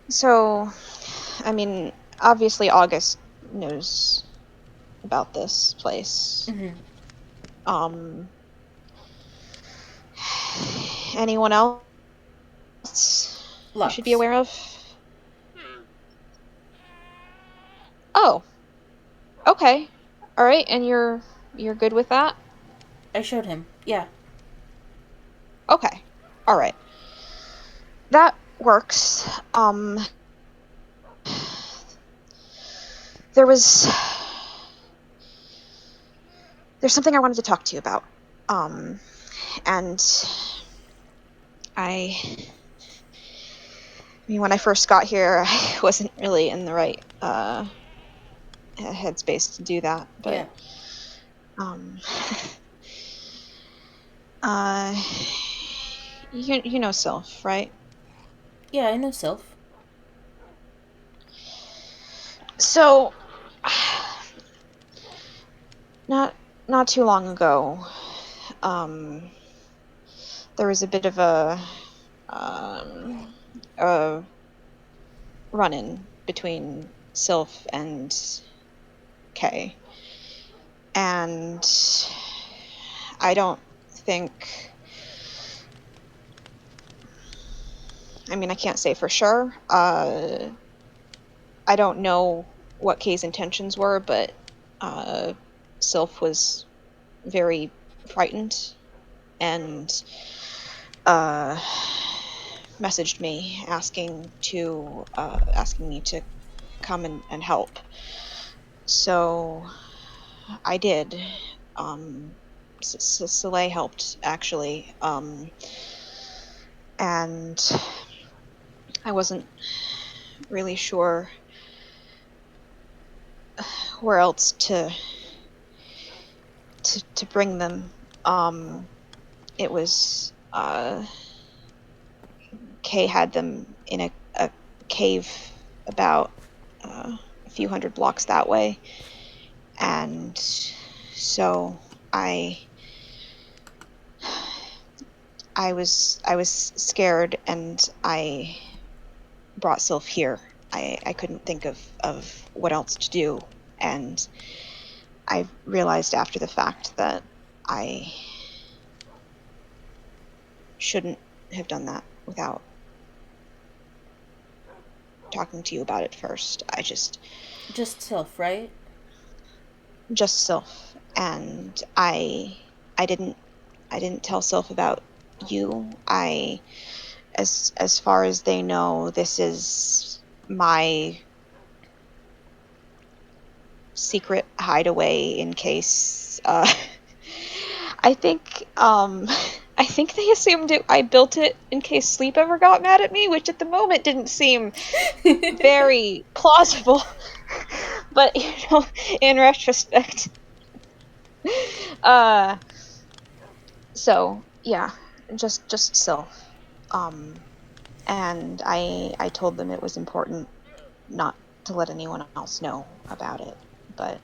So, I mean, obviously August knows about this place. Mm-hmm. Um, anyone else I should be Lux. aware of? Oh, okay. All right, and you're good with that? I showed him. Yeah. Okay. All right. That works. There was there's something I wanted to talk to you about. And I mean, when I first got here, I wasn't really in the right headspace to do that, but Yeah. um, uh, you know Sylph, right? Yeah, I know Sylph. So, not not too long ago, um, there was a bit of um, a run-in between Sylph and Kay, and I don't think. I mean, I can't say for sure. I don't know what Kay's intentions were, but uh, Sylph was very frightened and uh, messaged me asking me to come and help. So I did. Soleil helped actually, and I wasn't really sure where else to bring them. It was Kay had them in a cave about a few hundred blocks that way, and so I was scared, and I brought Sylph here. I couldn't think of what else to do, and I realized after the fact that I shouldn't have done that without talking to you about it first. Just Sylph, right? Just Sylph, and I didn't I didn't tell Sylph about you. As far as they know, this is my secret hideaway in case. I think I think they assumed I built it in case Sleep ever got mad at me, which at the moment didn't seem very plausible. But in retrospect, uh, so yeah, just Sylph. Um, and I told them it was important not to let anyone else know about it, but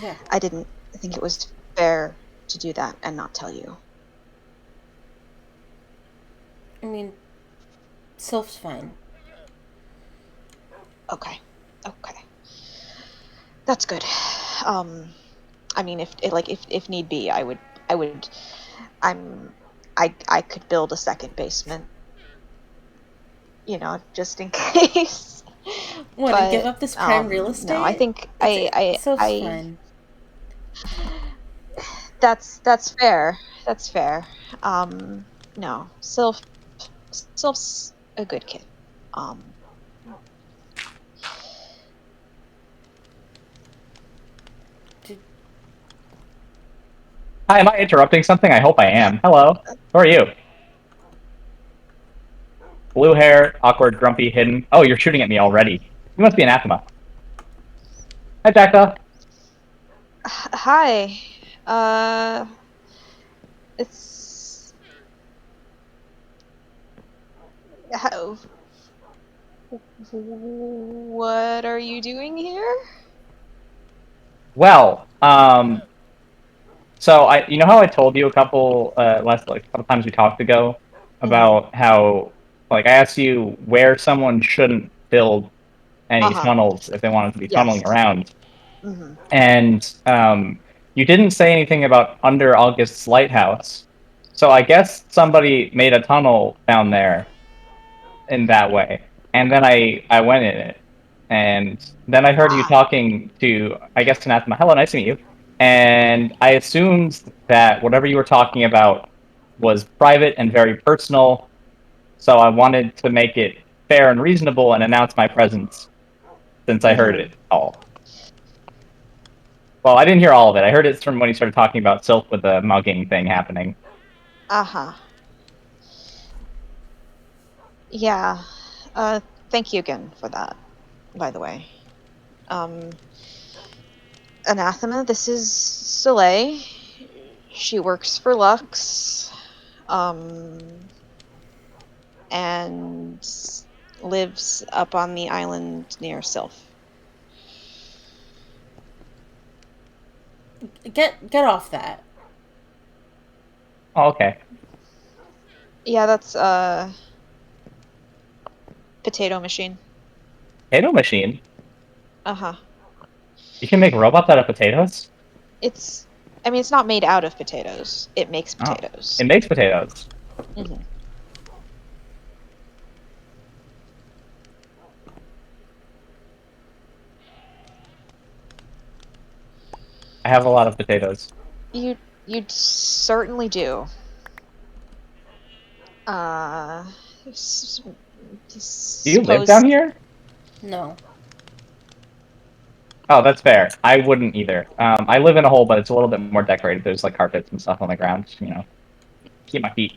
Yeah. I didn't think it was fair to do that and not tell you. I mean, Sylph's fine. Okay, okay, that's good. Um, I mean, if need be, I would I'm I could build a second basement, just in case. What, and give But up this prime real no, I estate? think Sylph's fine. that's fair. That's fair. No, Sylph's a good kid. Um, Did, Hi, am I interrupting something? I hope I am. Hello. Who are you? Blue hair, awkward, grumpy, hidden. Oh, you're shooting at me already. You must be anathema. Hi, Jackdaw. Hi. Uh, it's how, what are you doing here? Well, so you know how I told you a couple a couple times we talked ago Mm-hmm. about how like I asked you where someone shouldn't build any tunnels if they wanted to be tunneling around. Mm-hmm. And you didn't say anything about under August's lighthouse. So I guess somebody made a tunnel down there in that way. And then I went in it. And then I heard you talking to, I guess, Anathema. Hello, nice to meet you. And I assumed that whatever you were talking about was private and very personal. So I wanted to make it fair and reasonable and announce my presence since I heard it all. Well, I didn't hear all of it. I heard it from when you started talking about Sylph with the mugging thing happening. Yeah. Thank you again for that, by the way. Anathema, this is Soleil. She works for Lux. And lives up on the island near Sylph. Get off that. Oh, okay. Yeah, that's potato machine. Potato machine? Uh-huh. You can make robots out of potatoes? It's not made out of potatoes. It makes potatoes. It makes potatoes. Mm-hmm. I have a lot of potatoes. You certainly do. Do you live down here? No. Oh, that's fair. I wouldn't either. I live in a hole, but it's a little bit more decorated. There's like carpets and stuff on the ground. Keep my feet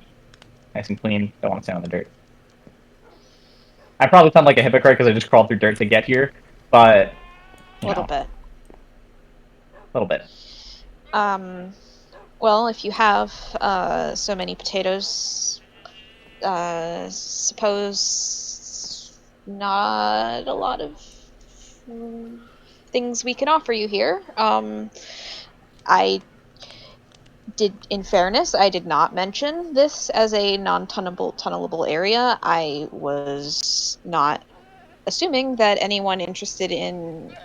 nice and clean. Don't want to stand on the dirt. I probably sound like a hypocrite because I just crawled through dirt to get here, but a little bit. A little bit. Well, if you have so many potatoes, suppose not a lot of things we can offer you here. In fairness, I did not mention this as a tunnelable area. I was not assuming that anyone interested in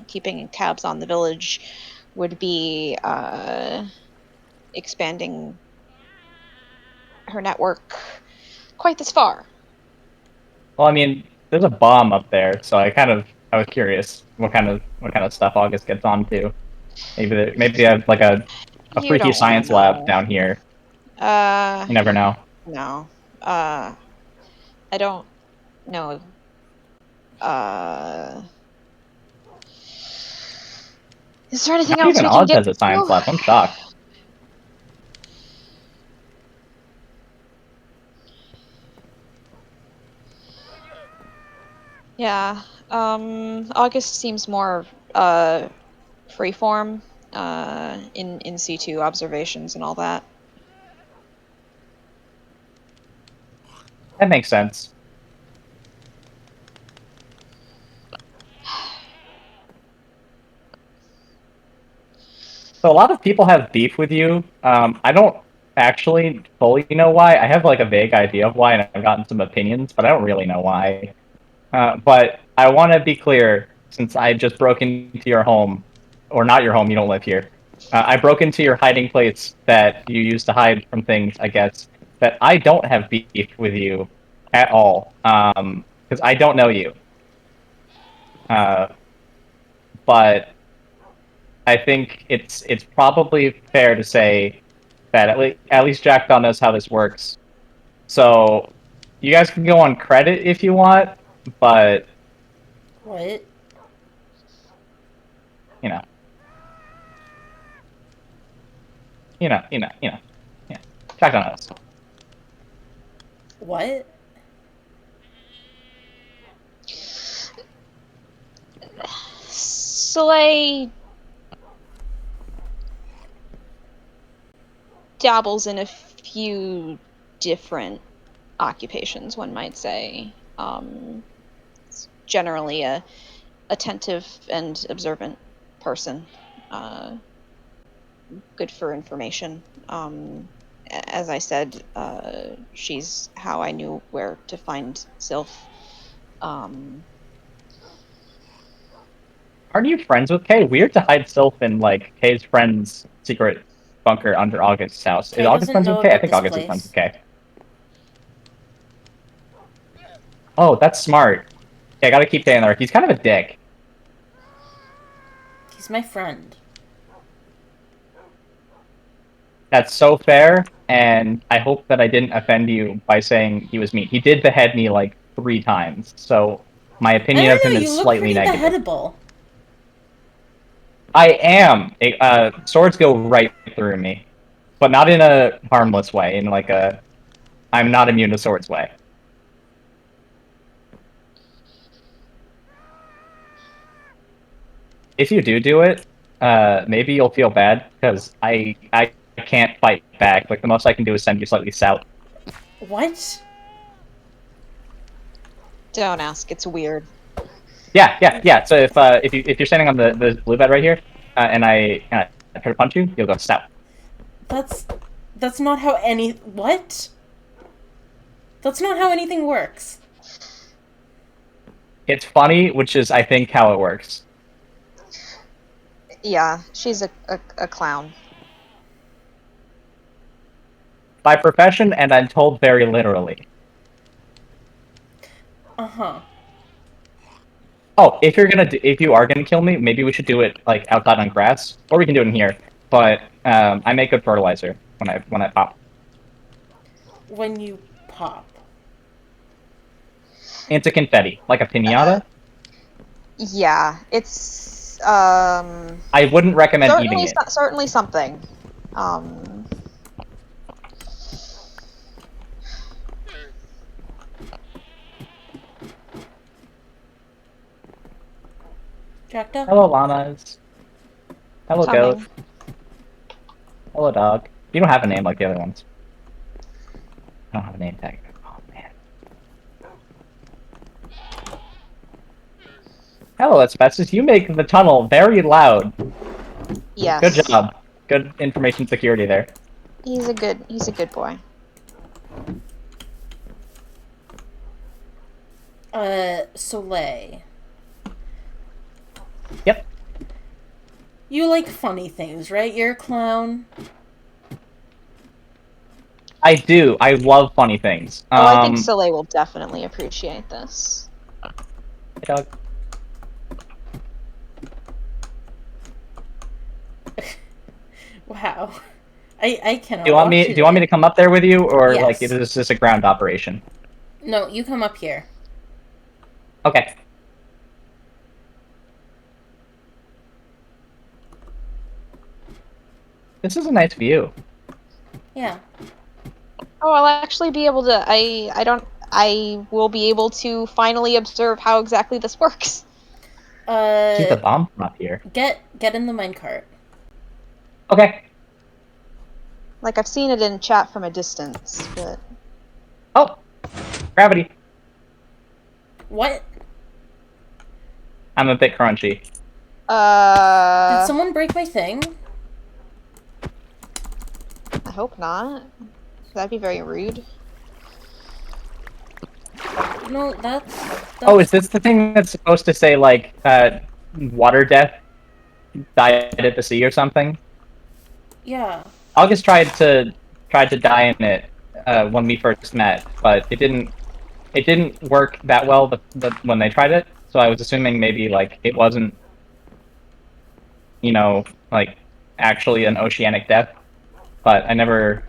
keeping tabs on the village would be expanding her network quite this far. Well, I mean, there's a bomb up there, so I was curious what kind of stuff August gets onto. Maybe they have like a You freaky don't want to science lab know. down here. You never know. No. I don't know. Is there anything Not else even we can Oz get has a science you? lab. I'm shocked. Yeah. August seems more freeform in situ observations and all that. That makes sense. So a lot of people have beef with you. I don't actually fully know why. I have like a vague idea of why, and I've gotten some opinions, but I don't really know why. But I want to be clear, since I just broke into your home, or not your home, you don't live here. I broke into your hiding place that you used to hide from things, I guess, that I don't have beef with you at all, because I don't know you. But I think it's probably fair to say that at least Jackdaw knows how this works. So you guys can go on credit if you want, but What? you know, yeah. Jackdaw knows. What? Soleil dabbles in a few different occupations, one might say. Generally a attentive and observant person. Good for information. As I said, she's how I knew where to find Sylph. Um, Aren't you friends with Kay? Weird to hide Sylph in, like, Kay's friend's secret bunker under August's house. Is Kay August doesn't friends know with Kay? I about think this August is friends with place. Kay. Oh, that's smart. Yeah, I gotta keep Kay in there. He's kind of a dick. He's my friend. That's so fair, and I hope that I didn't offend you by saying he was mean. He did behead me, like, 3 times, so my I opinion of don't him know, is you look slightly pretty negative. beheadable. I am. Swords go right through me, but not in a harmless way. In like a, I'm not immune to swords way. If you do it, maybe you'll feel bad because I can't fight back. Like the most I can do is send you slightly south. What? don't ask. It's weird. Yeah. So if you're standing on the blue bed right here, and I try to punch you, you'll go south. That's... That's not how any... What? That's not how anything works. It's funny, which is I think how it works. Yeah, she's a clown. By profession, and I'm told very literally. Uh-huh. Oh, if you are gonna kill me, maybe we should do it like outside on grass, or we can do it in here. But I make good fertilizer when I pop. When you pop. Into confetti, like a pinata. Yeah, it's I wouldn't recommend eating it. certainly something. Um, Jackdaw? Hello, llamas. Hello, goat. coming. Hello, dog. You don't have a name like the other ones. I don't have a name tag. Oh man. Hello, asbestos. You make the tunnel very loud. Good Yes, job. Good information security there. he's a good boy. Soleil. Yep. You like funny things, right? You're a clown. I do. I love funny things. Oh, I think Soleil will definitely appreciate this. Hey, dog. Wow. I cannot Do you want watch me? you Do you want me to today. come up there with you, or like Yes. is this a ground operation? No, you come up here. Okay. This is a nice view. Yeah. Oh, I'll actually be able to. I will be able to finally observe how exactly this works. See the bomb from up here. Get in the minecart. Okay. Like I've seen it in chat from a distance, but Oh, gravity. What? I'm a bit crunchy. Did someone break my thing? I hope not. That'd be very rude. No, that's Oh, is this the thing that's supposed to say like water death died at the sea or something? yeah. August tried to die in it when we first met, but it didn't work that well when they tried it. So I was assuming maybe like it wasn't, like actually an oceanic death. But I never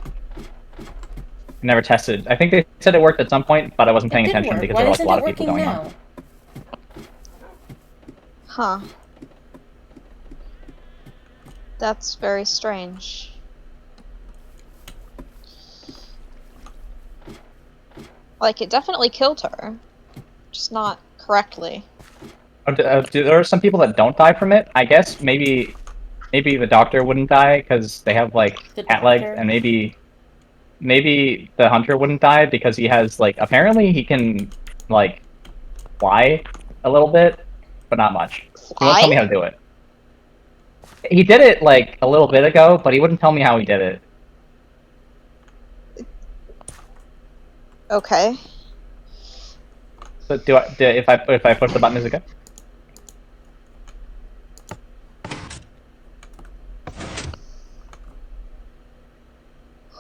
tested. I think they said it worked at some point, but I wasn't It paying did attention work. because Why there were like a isn't lot it of people working going now? on. Huh. That's very strange. Like, it definitely killed her. Just not correctly. There are some people that don't die from it. I guess maybe the doctor wouldn't die because they have like The cat legs, doctor? and maybe the hunter wouldn't die because he has like apparently he can like fly a little bit, but not much. He won't tell Fly? me how to do it. He did it like a little bit ago, but he wouldn't tell me how he did it. Okay. But if I push the button, is it good?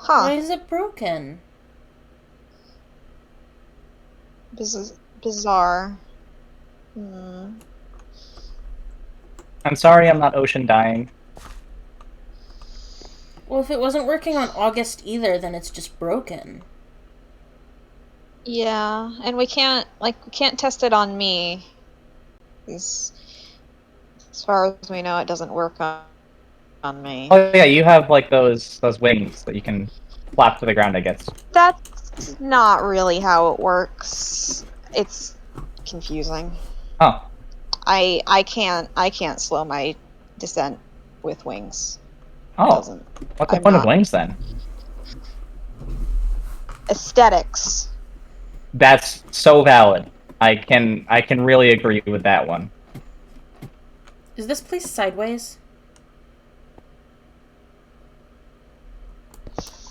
Why Huh. is it broken? Bizarre. Hmm. I'm sorry, I'm not ocean dying. Well, if it wasn't working on August either, then it's just broken. Yeah, and we can't test it on me. As far as we know, it doesn't work on me. Oh yeah, you have like those wings that you can flap to the ground, I guess. That's not really how it works. It's confusing. Oh, I can't slow my descent with wings. It oh, doesn't. what's the I'm point of not wings then? aesthetics. That's so valid. I can really agree with that one. Is this place sideways?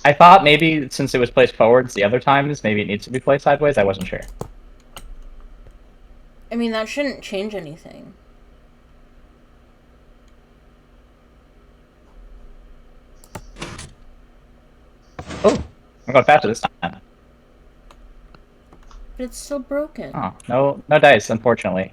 I thought maybe since it was placed forwards the other times, maybe it needs to be placed sideways. I wasn't sure. I mean, that shouldn't change anything. Oh, I'm going faster this time. But it's still broken. Oh, no dice, unfortunately.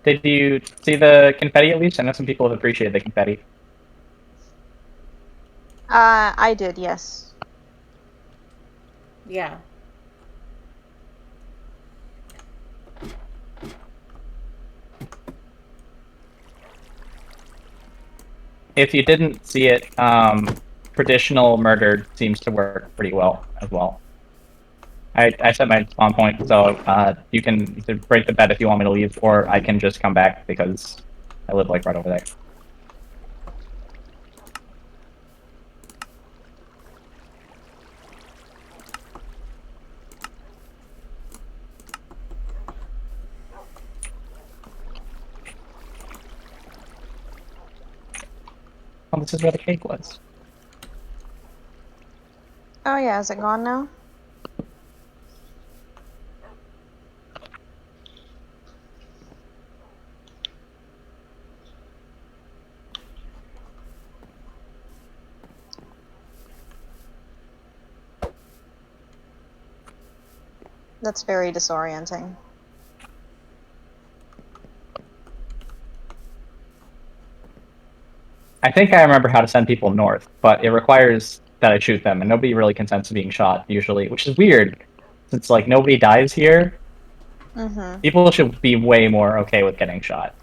Did you see the confetti at least? I know some people have appreciated the confetti. I did, yes. Yeah. If you didn't see it, traditional murder seems to work pretty well as well. I set my spawn point, so you can either break the bed if you want me to leave, or I can just come back because I live like right over there. Oh, this is where the cake was. Oh yeah, is it gone now? That's very disorienting. I think I remember how to send people north, but it requires that I shoot them, and nobody really consents to being shot usually, which is weird, since like nobody dies here. Mm-hmm. People should be way more okay with getting shot.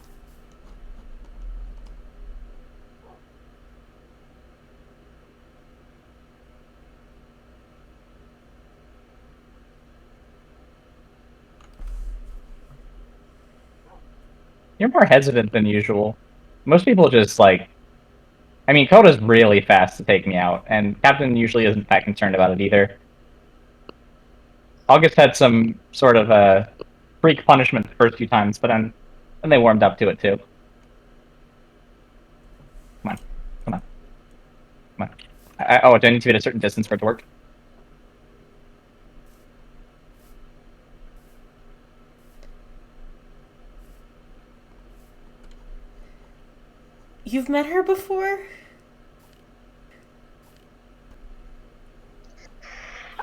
You're more hesitant than usual. Most people just like. I mean, Coda's really fast to take me out, and Captain usually isn't that concerned about it either. August had some sort of a freak punishment the first few times, but then they warmed up to it too. Come on, come on, come on. Oh, do I need to be at a certain distance for it to work? You've met her before?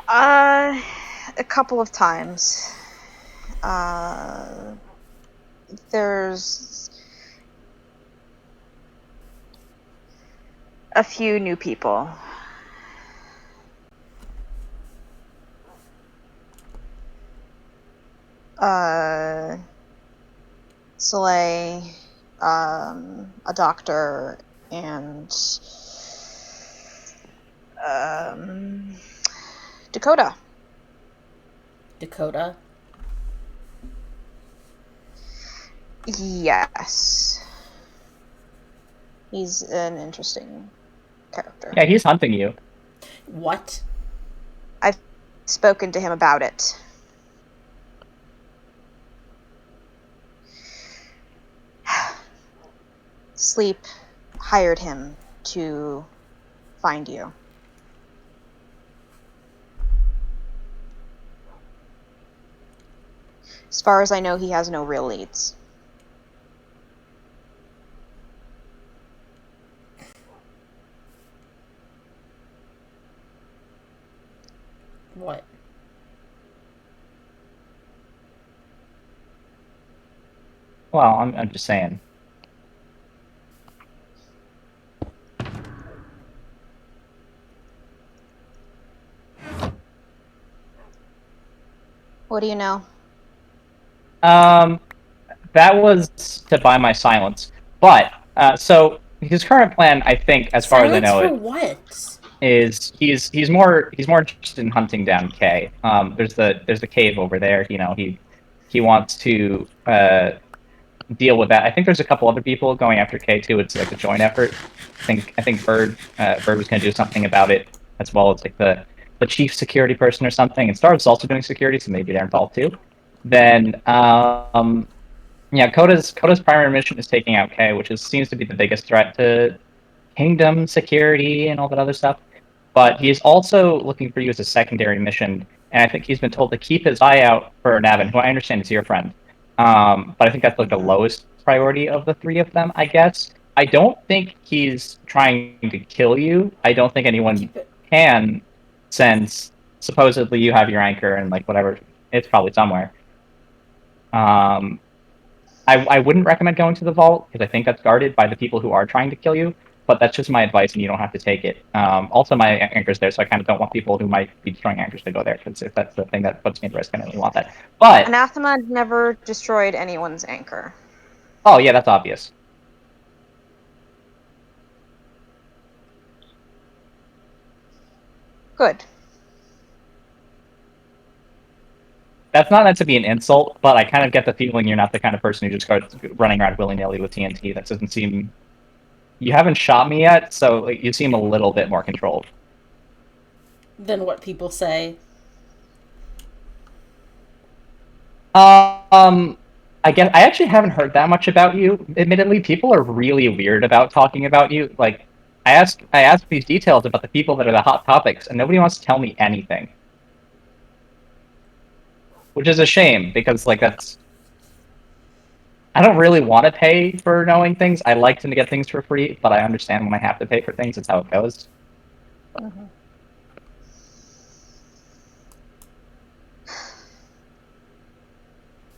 Uh, a couple of times. Uh, there's a few new people. Uh, Soleil, a doctor, and um, Dakota. Dakota. Yes. He's an interesting character. Yeah, he's hunting you. What? I've spoken to him about it. Sleep hired him to find you. As far as I know, he has no real leads. What? Well, I'm just saying. What do you know? That was to buy my silence. But so his current plan, I think, as far as I Silence know for it, what? is he's more interested in hunting down Kay. There's the cave over there. You know, he wants to deal with that. I think there's a couple other people going after Kay too. It's like a joint effort. I think Bird was going to do something about it as well as like the chief security person or something. And Star's also doing security, so maybe they're involved too. Then yeah, Coda's primary mission is taking out Kay, which seems to be the biggest threat to kingdom security and all that other stuff. But he's also looking for you as a secondary mission, and I think he's been told to keep his eye out for Navin, who I understand is your friend. But I think that's like the lowest priority of the three of them, I guess. I don't think he's trying to kill you. I don't think anyone Keep it. can, since supposedly you have your anchor and like whatever, it's probably somewhere. Um, I wouldn't recommend going to the vault because I think that's guarded by the people who are trying to kill you. But that's just my advice, and you don't have to take it. Also, my anchor's there, so I kind of don't want people who might be destroying anchors to go there because if that's the thing that puts me at risk, I don't really want that. But Anathema never destroyed anyone's anchor. oh yeah, that's obvious. Good. That's not meant to be an insult, but I kind of get the feeling you're not the kind of person who just starts running around willy nilly with TNT. That doesn't seem. You haven't shot me yet, so like, you seem a little bit more controlled. Than what people say. Um, I guess I actually haven't heard that much about you. Admittedly, people are really weird about talking about you. Like, I ask these details about the people that are the hot topics, and nobody wants to tell me anything, which is a shame because like that's. I don't really want to pay for knowing things. I like to get things for free, but I understand when I have to pay for things. It's how it goes. Mm-hmm.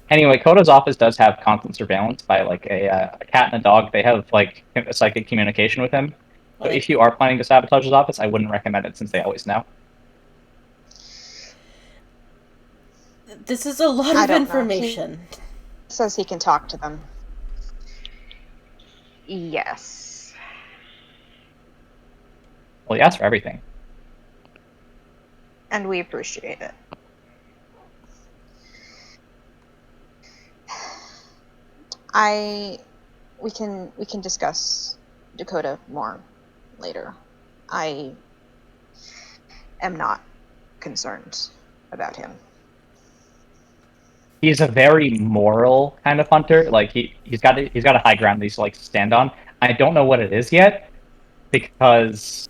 Anyway, Coda's office does have constant surveillance by like a cat and a dog. They have like a psychic communication with him. So Like, if you are planning to sabotage his office, I wouldn't recommend it since they always know. this is a lot I of don't know. He information. says he can talk to them. Yes. Well, he asked for everything. And we appreciate it. We can discuss Dakota more later. I am not concerned about him. He's a very moral kind of hunter. Like he's got a high ground that he's like stand on. I don't know what it is yet because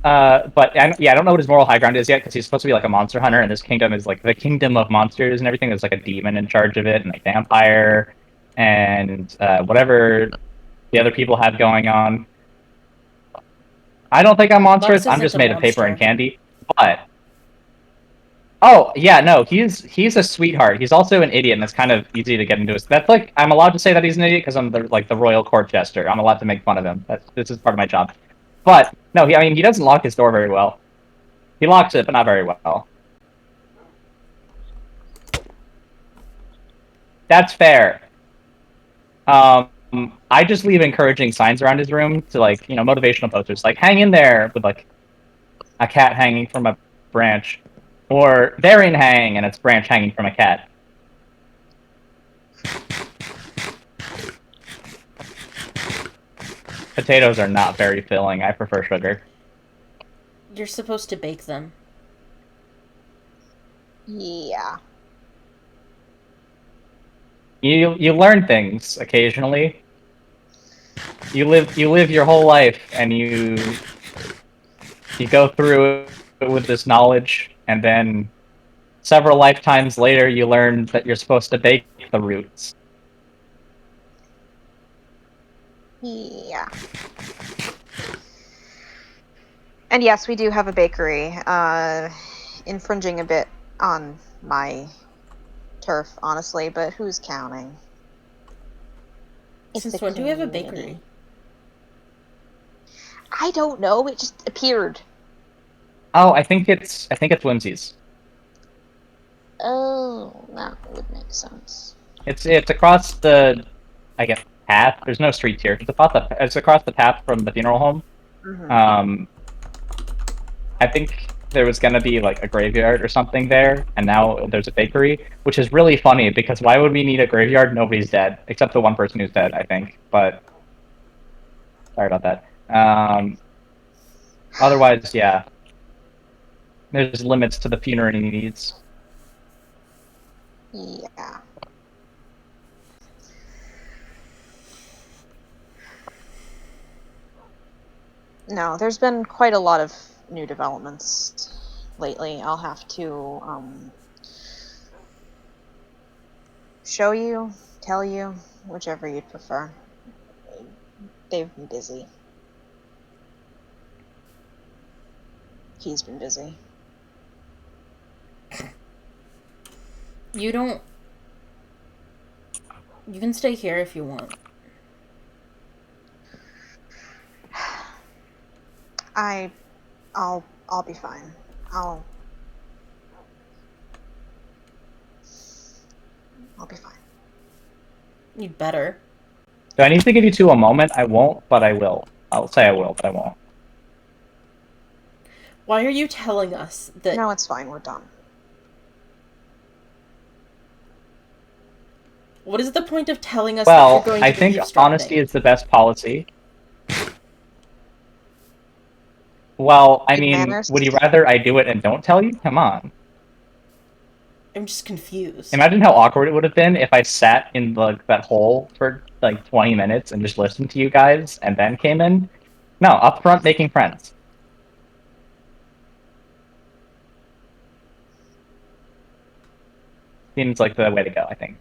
but I don't know what his moral high ground is yet because he's supposed to be like a monster hunter, and this kingdom is like the kingdom of monsters and everything. There's like a demon in charge of it, and a vampire, and whatever the other people have going on. I don't think I'm monstrous. Lux I'm just isn't a made of paper and monster. candy. But oh yeah, no, he's a sweetheart. He's also an idiot, and it's kind of easy to get into his. That's like I'm allowed to say that he's an idiot because I'm the royal court jester. I'm allowed to make fun of him. This is part of my job. But no, I mean he doesn't lock his door very well. He locks it, but not very well. That's fair. Um, I just leave encouraging signs around his room to like motivational posters like "hang in there" with like a cat hanging from a branch, or "therein hang" and its branch hanging from a cat. Potatoes are not very filling. I prefer sugar. You're supposed to bake them. Yeah. You learn things occasionally. You live your whole life, and you go through it with this knowledge, and then several lifetimes later, you learn that you're supposed to bake the roots. Yeah. And yes, we do have a bakery. Infringing a bit on my turf, honestly, but who's counting? It's the Since when do we have a community. bakery? I don't know. It just appeared. Oh, I think it's Whimsy's. Oh, that would make sense. It's across the, I guess, path. There's no streets here. It's across the path from the funeral home. Mm-hmm. Um, I think there was gonna be like a graveyard or something there, and now there's a bakery, which is really funny because why would we need a graveyard? Nobody's dead except the one person who's dead, I think. But sorry about that. Otherwise, yeah, there's limits to the funerary needs. Yeah. No, there's been quite a lot of new developments lately. I'll have to show you, tell you, whichever you'd prefer. They've been busy. He's been busy. You don't. You can stay here if you want. I I'll be fine. I'll I'll be fine. You'd better. Do I need to give you two a moment? I won't, but I will. I'll say I will, but I won't. Why are you telling us that? No, it's fine. We're done. What is the point of telling us that you're Well, going I to be think honesty eavesdropping? is the best policy. Well, I Good mean, manners. would you rather I do it and don't tell you? Come on. I'm just confused. Imagine how awkward it would have been if I sat in that hole for like 20 minutes and just listened to you guys and then came in. No, up front making friends. Seems like the way to go, I think.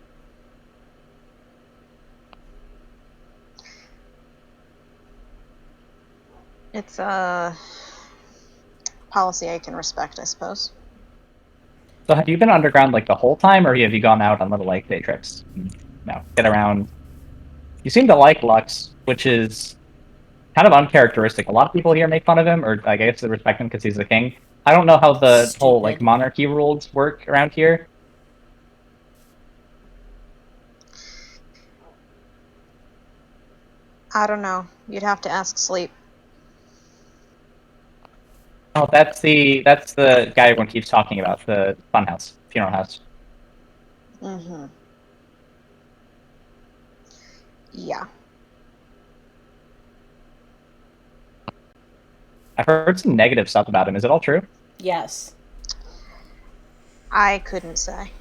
It's a policy I can respect, I suppose. So have you been underground like the whole time, or have you gone out on little like day trips? No, get around. You seem to like Lux, which is kind of uncharacteristic. A lot of people here make fun of him, or I guess they respect him because he's the king. I don't know how the whole like Stupid. monarchy rules work around here. I don't know. You'd have to ask Sleep. Oh, that's the guy everyone keeps talking about, the funhouse, funeral house. Mm-hmm. Yeah. I've heard some negative stuff about him. Is it all true? Yes. I couldn't say.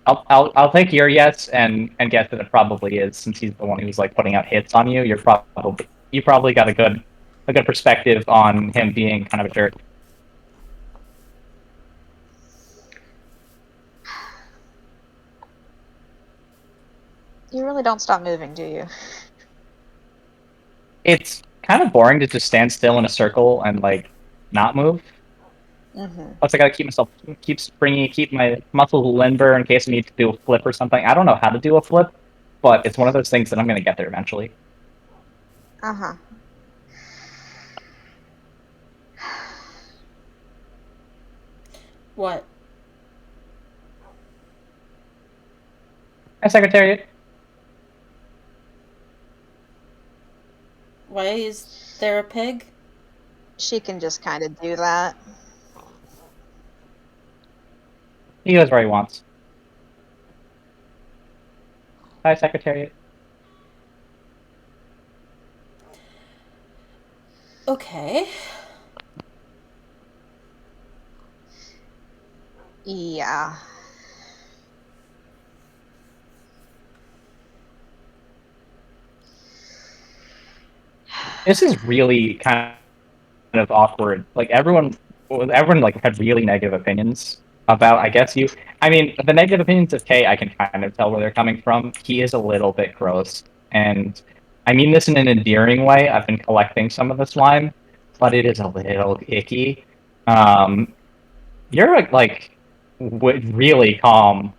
I'll take your yes and guess that it probably is, since he's the one who's like putting out hits on you. You probably got a good perspective on him being kind of a jerk. You really don't stop moving, do you? It's kind of boring to just stand still in a circle and like not move. Mm-hmm. Plus, I gotta keep springy, keep my muscles limber in case I need to do a flip or something. I don't know how to do a flip, but it's one of those things that I'm gonna get there eventually. Uh-huh. What? Hi, Secretariat. Why is there a pig? She can just kind of do that. He goes where he wants. Hi, Secretariat. Okay. Yeah. This is really kind of awkward. Like everyone like had really negative opinions about. I guess you. I mean, the negative opinions of Kay, I can kind of tell where they're coming from. He is a little bit gross, and I mean this in an endearing way. I've been collecting some of the slime, but it is a little icky. Um, you're like really calm.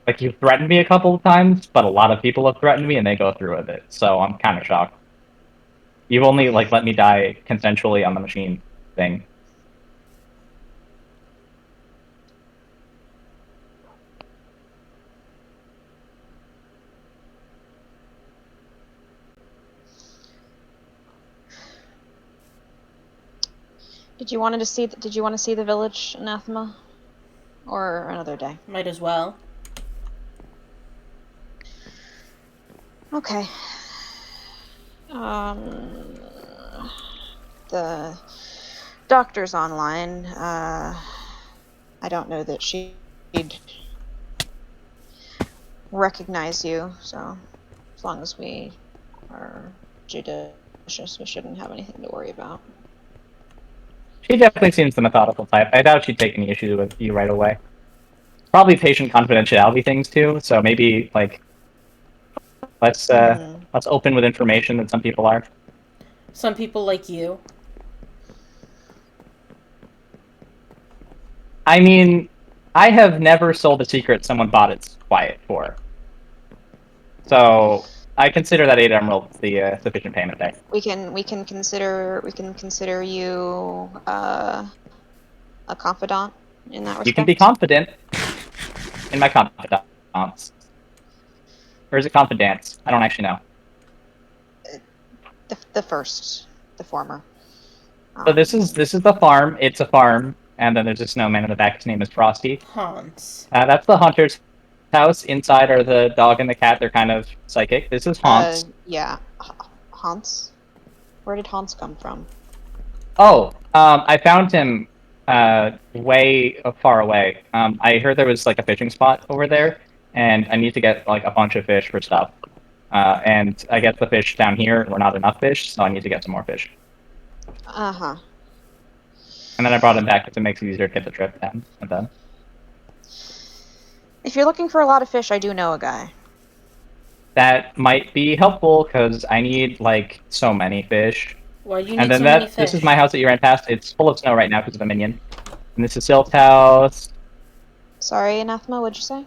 Like you've threatened me a couple of times, but a lot of people have threatened me, and they go through with it. So I'm kind of shocked. You've only like let me die consensually on the machine thing. Did you want to see? Did you want to see the village, Anathema, or another day? Might as well. Okay. The doctor's online. I don't know that she'd recognize you, so as long as we are judicious, we shouldn't have anything to worry about. She definitely seems the methodical type. I doubt she'd take any issue with you right away. Probably patient confidentiality things too. So maybe like let's open with information that some people are. Some people like you. I mean, I have never sold a secret someone bought it quiet for. So I consider that 8 emeralds the sufficient payment there. We can consider you a confidant in that respect. You can be confident in my confidants. Or is it confidence? I don't actually know. The first, the former. So this is the farm. It's a farm, and then there's a snowman in the back. His name is Frosty. Hans. That's the hunter's house. Inside are the dog and the cat. They're kind of psychic. This is Hans. Yeah, Hans. Where did Hans come from? Oh, I found him way far away. I heard there was like a fishing spot over there, and I need to get like a bunch of fish for stuff. And I guess the fish down here were not enough fish, so I need to get some more fish. Uh-huh. And then I brought him back because it makes it easier to get the trip down and done. If you're looking for a lot of fish, I do know a guy. That might be helpful because I need like so many fish. Why do you And need then so many fish? this is my house that you ran past. It's full of snow right now because of a minion. And this is Silt's house. Sorry, Anathema, what'd you say?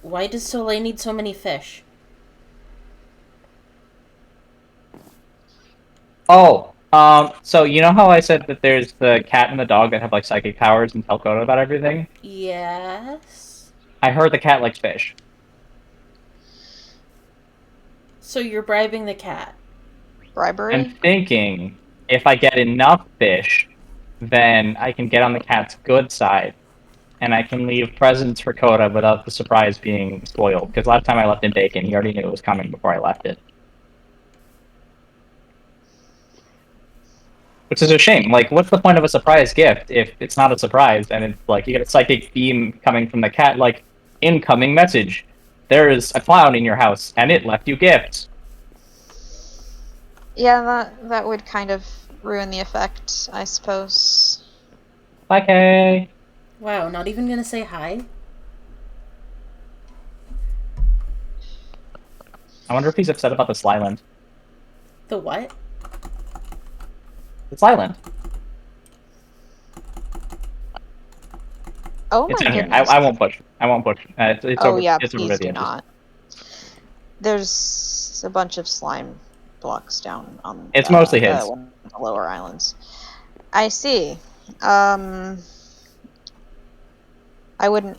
Why does Soleil need so many fish? Oh, so you know how I said that there's the cat and the dog that have like psychic powers and tell Koda about everything? Yes. I heard the cat likes fish. So you're bribing the cat. Bribery? I'm thinking if I get enough fish, then I can get on the cat's good side. And I can leave presents for Koda without the surprise being spoiled. Because last time I left him bacon, he already knew it was coming before I left it. Which is a shame. Like, what's the point of a surprise gift if it's not a surprise and it's like you get a psychic beam coming from the cat, like, incoming message. There is a clown in your house and it left you gifts. Yeah, that would kind of ruin the effect, I suppose. Bye, Kay. Wow, not even gonna say hi? I wonder if he's upset about the Slyland. The what? The Slyland. Oh It's my in here. goodness. I won't push. I won't push. It's Oh over. yeah, It's over please the do edges. not. There's a bunch of slime blocks down on It's mostly his. one of the lower islands. I see. I wouldn't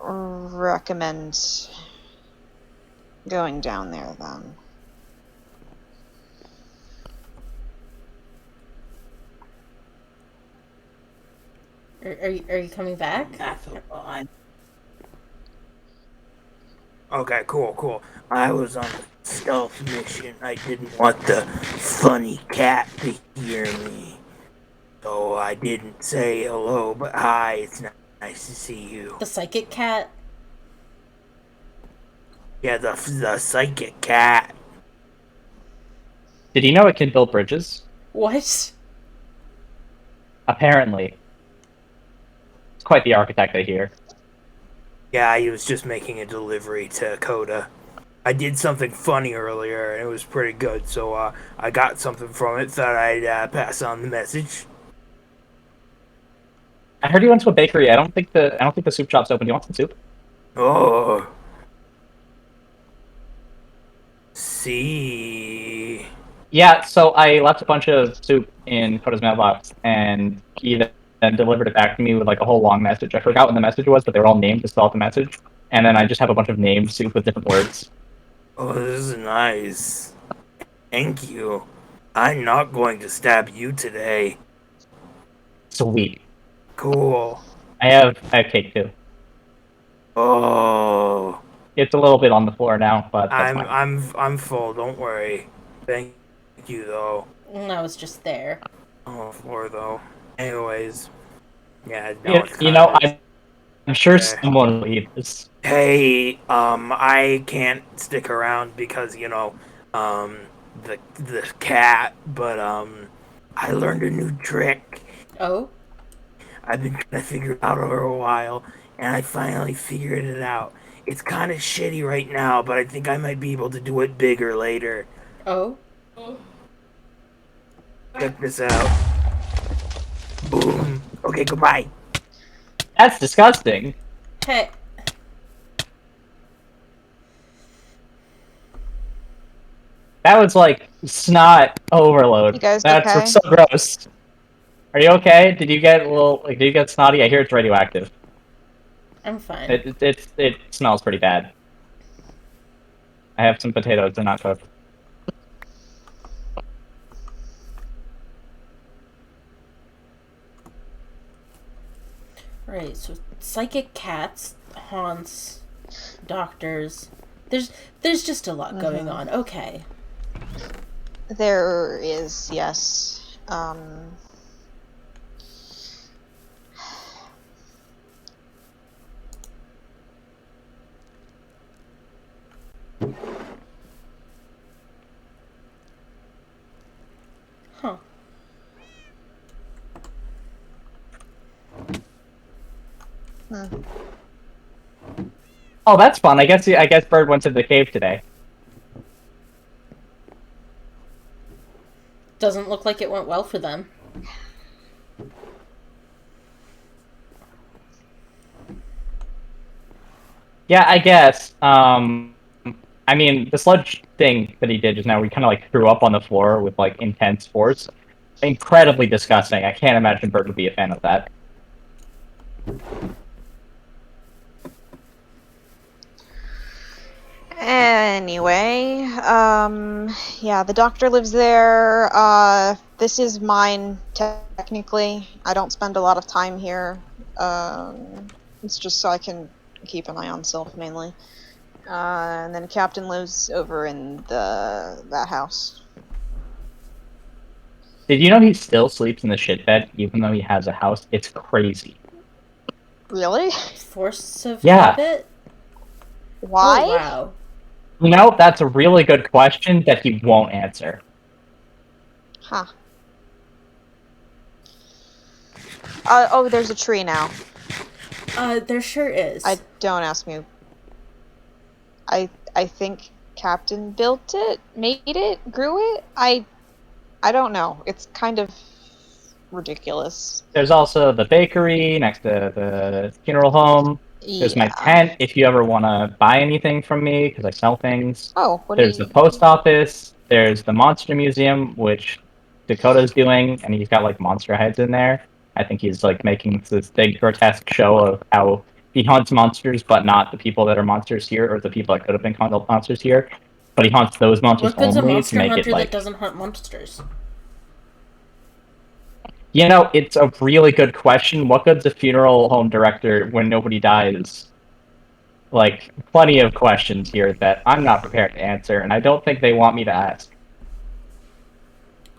recommend going down there then. Are you coming back? That's a line. Okay, cool. I was on a stealth mission. I didn't want the funny cat to hear me. So I didn't say hello, but hi, it's nice to see you. The psychic cat? Yeah, the psychic cat. Did you know it can build bridges? What? Apparently. It's quite the architect, I hear. Yeah, he was just making a delivery to Coda. I did something funny earlier, and it was pretty good. So I got something from it. Thought I'd pass on the message. I heard you went to a bakery. I don't think the soup shop's open. Do you want some soup? Oh, see. Yeah, so I left a bunch of soup in Coda's mailbox, and he then delivered it back to me with like a whole long message. I forgot what the message was, but they were all named to spell out the message. And then I just have a bunch of named soup with different words. Oh, this is nice. Thank you. I'm not going to stab you today. Sweet. Cool. I have cake too. Oh, It's a little bit on the floor now, but that's I'm fine. I'm I'm full. Don't worry. Thank you though. I was just there. Oh, floor though. Anyways, yeah, no, You, it's you kind know, of I'm sure okay. someone will eat this. Hey, I can't stick around because um, the cat, but I learned a new trick. Oh? I've been trying to figure it out over a while, and I finally figured it out. It's kind of shitty right now, but I think I might be able to do it bigger later. Oh? Check this out. Boom. Okay, goodbye. That's disgusting. Hey. That was like snot You overload. guys That's okay? so gross. Are you okay? Did you get a little like? Did you get snotty? I hear it's radioactive. I'm fine. It smells pretty bad. I have some potatoes. They're not cooked. Right, so psychic cats, haunts, doctors. There's just a lot going on. Okay. There is, yes. Huh. Oh, that's fun. I guess Bird went to the cave today. Doesn't look like it went well for them. Yeah, I guess. I mean, the sludge thing that he did just now, where he kind of like threw up on the floor with like intense force, incredibly disgusting. I can't imagine Bird would be a fan of that. Anyway, yeah, the doctor lives there. This is mine, technically. I don't spend a lot of time here. It's just so I can keep an eye on Sylph, mainly. And then Captain lives over in that house. Did you know he still sleeps in the shit bed even though he has a house? It's crazy. Really? Force of Yeah. habit? Why? Oh, wow. You know, that's a really good question that he won't answer. Huh. Oh, there's a tree now. There sure is. Don't ask me. I think Captain built it, made it, grew it. I don't know. It's kind of ridiculous. There's also the bakery next to the funeral home. There's my Yeah. tent if you ever want to buy anything from me because I sell things. Oh, what do There's the you? post office. There's the monster museum, which Dakota's doing, and he's got like monster heads in there. I think he's like making this big grotesque show of how he hunts monsters, but not the people that are monsters here or the people that could have been called monsters here. But he hunts those monsters What good's a only to monster make it hunter that like, doesn't hunt monsters? you know, it's a really good question. What good's a funeral home director when nobody dies? Like, plenty of questions here that I'm not prepared to answer, and I don't think they want me to ask.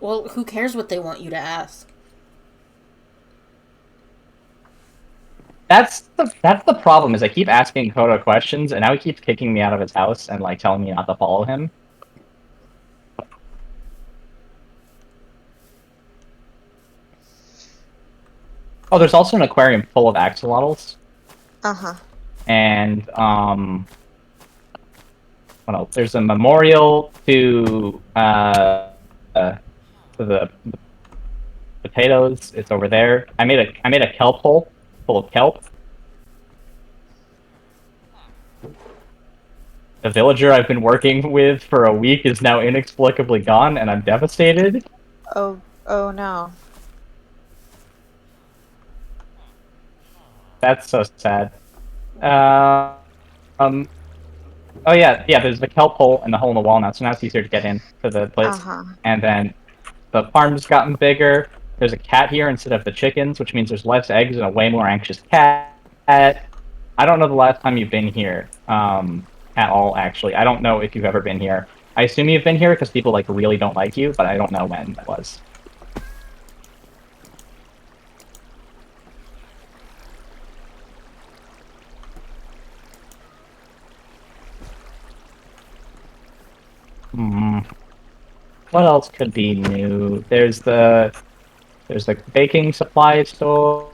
Well, who cares what they want you to ask? That's the problem. Is I keep asking Koda questions, and now he keeps kicking me out of his house and like telling me not to follow him. Oh, there's also an aquarium full of axolotls. Uh-huh. And what else? There's a memorial to the potatoes. It's over there. I made a kelp hole full of kelp. The villager I've been working with for a week is now inexplicably gone, and I'm devastated. Oh no. That's so sad. Uh, um. Oh yeah. There's the kelp hole and the hole in the wall now, so now it's easier to get in to the place. Uh-huh. And then the farm's gotten bigger. There's a cat here instead of the chickens, which means there's less eggs and a way more anxious cat. I don't know the last time you've been here at all, actually. I don't know if you've ever been here. I assume you've been here because people like really don't like you, but I don't know when that was. What else could be new? There's the baking supply store.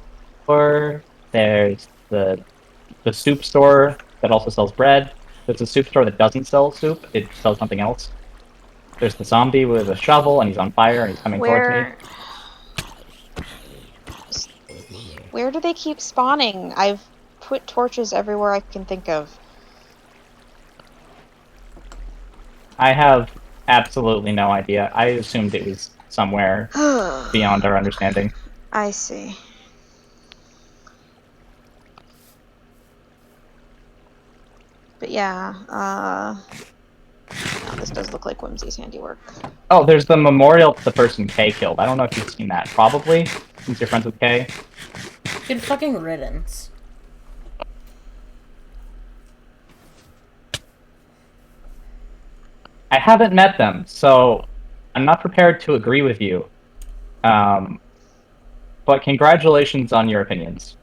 There's the soup store that also sells bread. There's a soup store that doesn't sell soup. It sells something else. There's the zombie with a shovel and he's on fire and he's coming towards me. Where do they keep spawning? I've put torches everywhere I can think of. I have absolutely no idea. I assumed it was somewhere beyond our understanding. I see. But yeah, oh, this does look like Whimsy's handiwork. Oh, there's the memorial to the person Kay killed. I don't know if you've seen that. Probably, since you're friends with Kay. Good fucking riddance. I haven't met them, so I'm not prepared to agree with you. But congratulations on your opinions.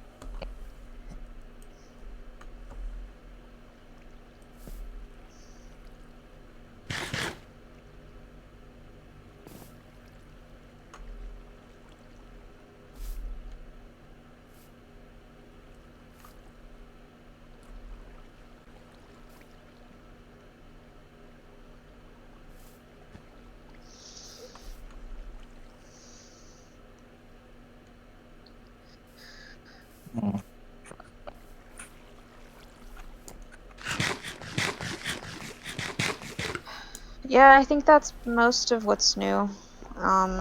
Yeah, I think that's most of what's new. I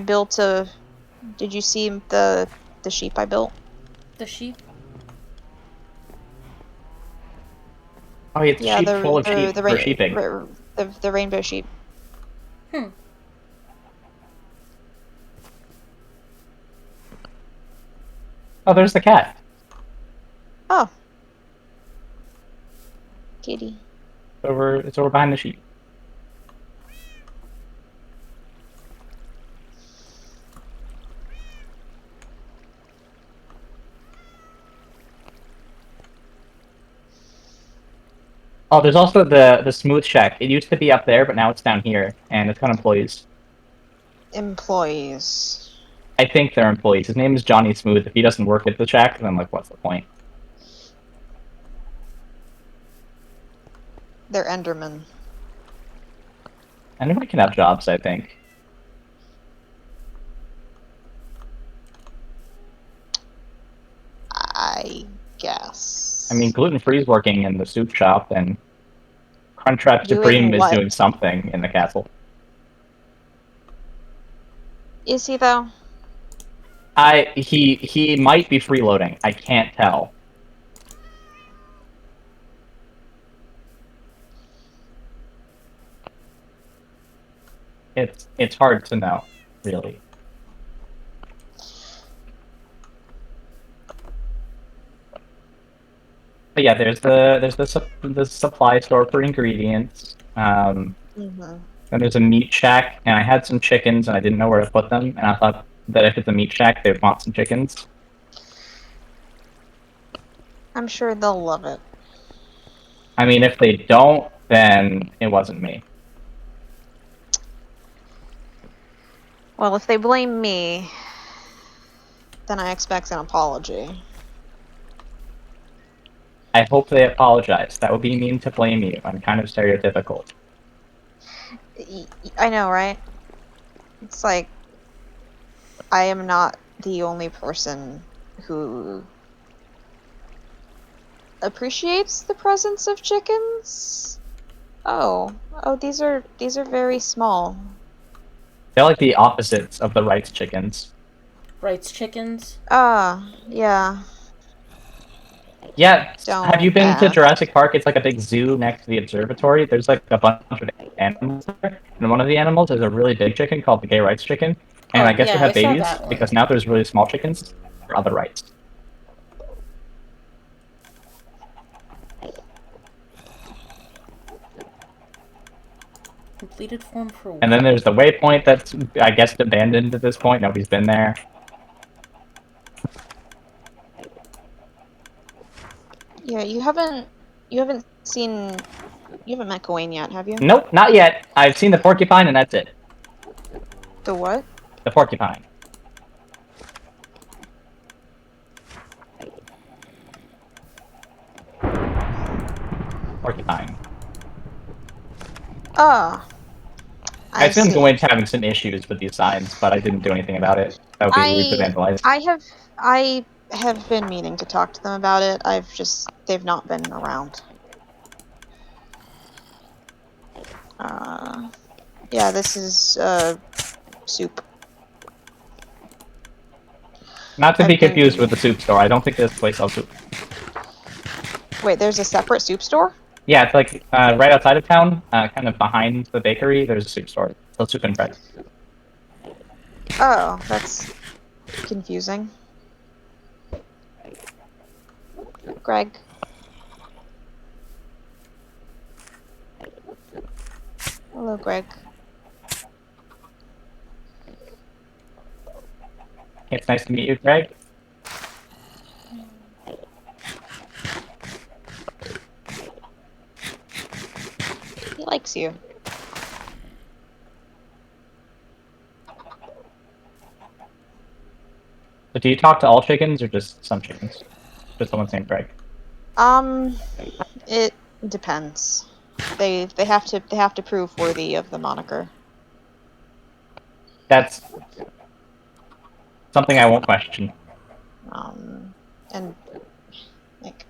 built a. Did you see the sheep I built? The sheep? Oh, it's Yeah, sheep full of sheep for sheeping. The rainbow sheep. Oh, there's the cat. Oh. Kitty. It's over behind the sheep. Oh, there's also the smooth shack. It used to be up there, but now it's down here, and it's got employees. Employees. I think they're employees. His name is Johnny Smooth. If he doesn't work at the shack, then like, what's the point? They're Endermen. Anyone can have jobs, I think. I guess. I mean, gluten-free is working in the soup shop, and Crunchwrap Doing Supreme is what? doing something in the castle. Is he though? He might be freeloading. I can't tell. It's hard to know, really. But yeah, there's the supply store for ingredients. Mm-hmm. Then there's a meat shack, and I had some chickens, and I didn't know where to put them, and I thought that if it's a meat shack, they want some chickens. I'm sure they'll love it. I mean, if they don't, then it wasn't me. Well, if they blame me, then I expect an apology. I hope they apologize. That would be mean to blame you. I'm kind of stereotypical. I know, right? It's like, I am not the only person who appreciates the presence of chickens. Oh, these are very small. They're like the opposites of the rice chickens. Rights chickens. Yeah. Yeah, have you Don't been to ask. Jurassic Park? It's like a big zoo next to the observatory. There's like a bunch of animals there, and one of the animals is a really big chicken called the gay rice chicken. And I Oh guess it yeah, I had saw babies that one. because now there's really small chickens for other rights. Completed form for And then what? there's the waypoint that's, I guess, abandoned at this point. Nobody's been there. Yeah, you haven't seen, you haven't met Gawain yet, have you? Nope, not yet. I've seen the porcupine, and that's it. The what? The porcupine. Porcupine. Ah, I I assume see. Gawain's having some issues with these signs, but I didn't do anything about it. That would be rude to I vandalize. I have been meaning to talk to them about it. They've not been around. Uh, yeah, this is soup. Not to be I've confused with been. the soup store. I don't think this place sells soup. Wait, there's a separate soup store? Yeah, it's like right outside of town, kind of behind the bakery. There's a soup store. Sells soup and bread. Oh, that's confusing. Greg. Hello, Greg. It's nice to meet you, Greg. He likes you. So do you talk to all chickens or just some chickens? Just the ones named Greg. It depends. They have to prove worthy of the moniker. That's something I won't question. And like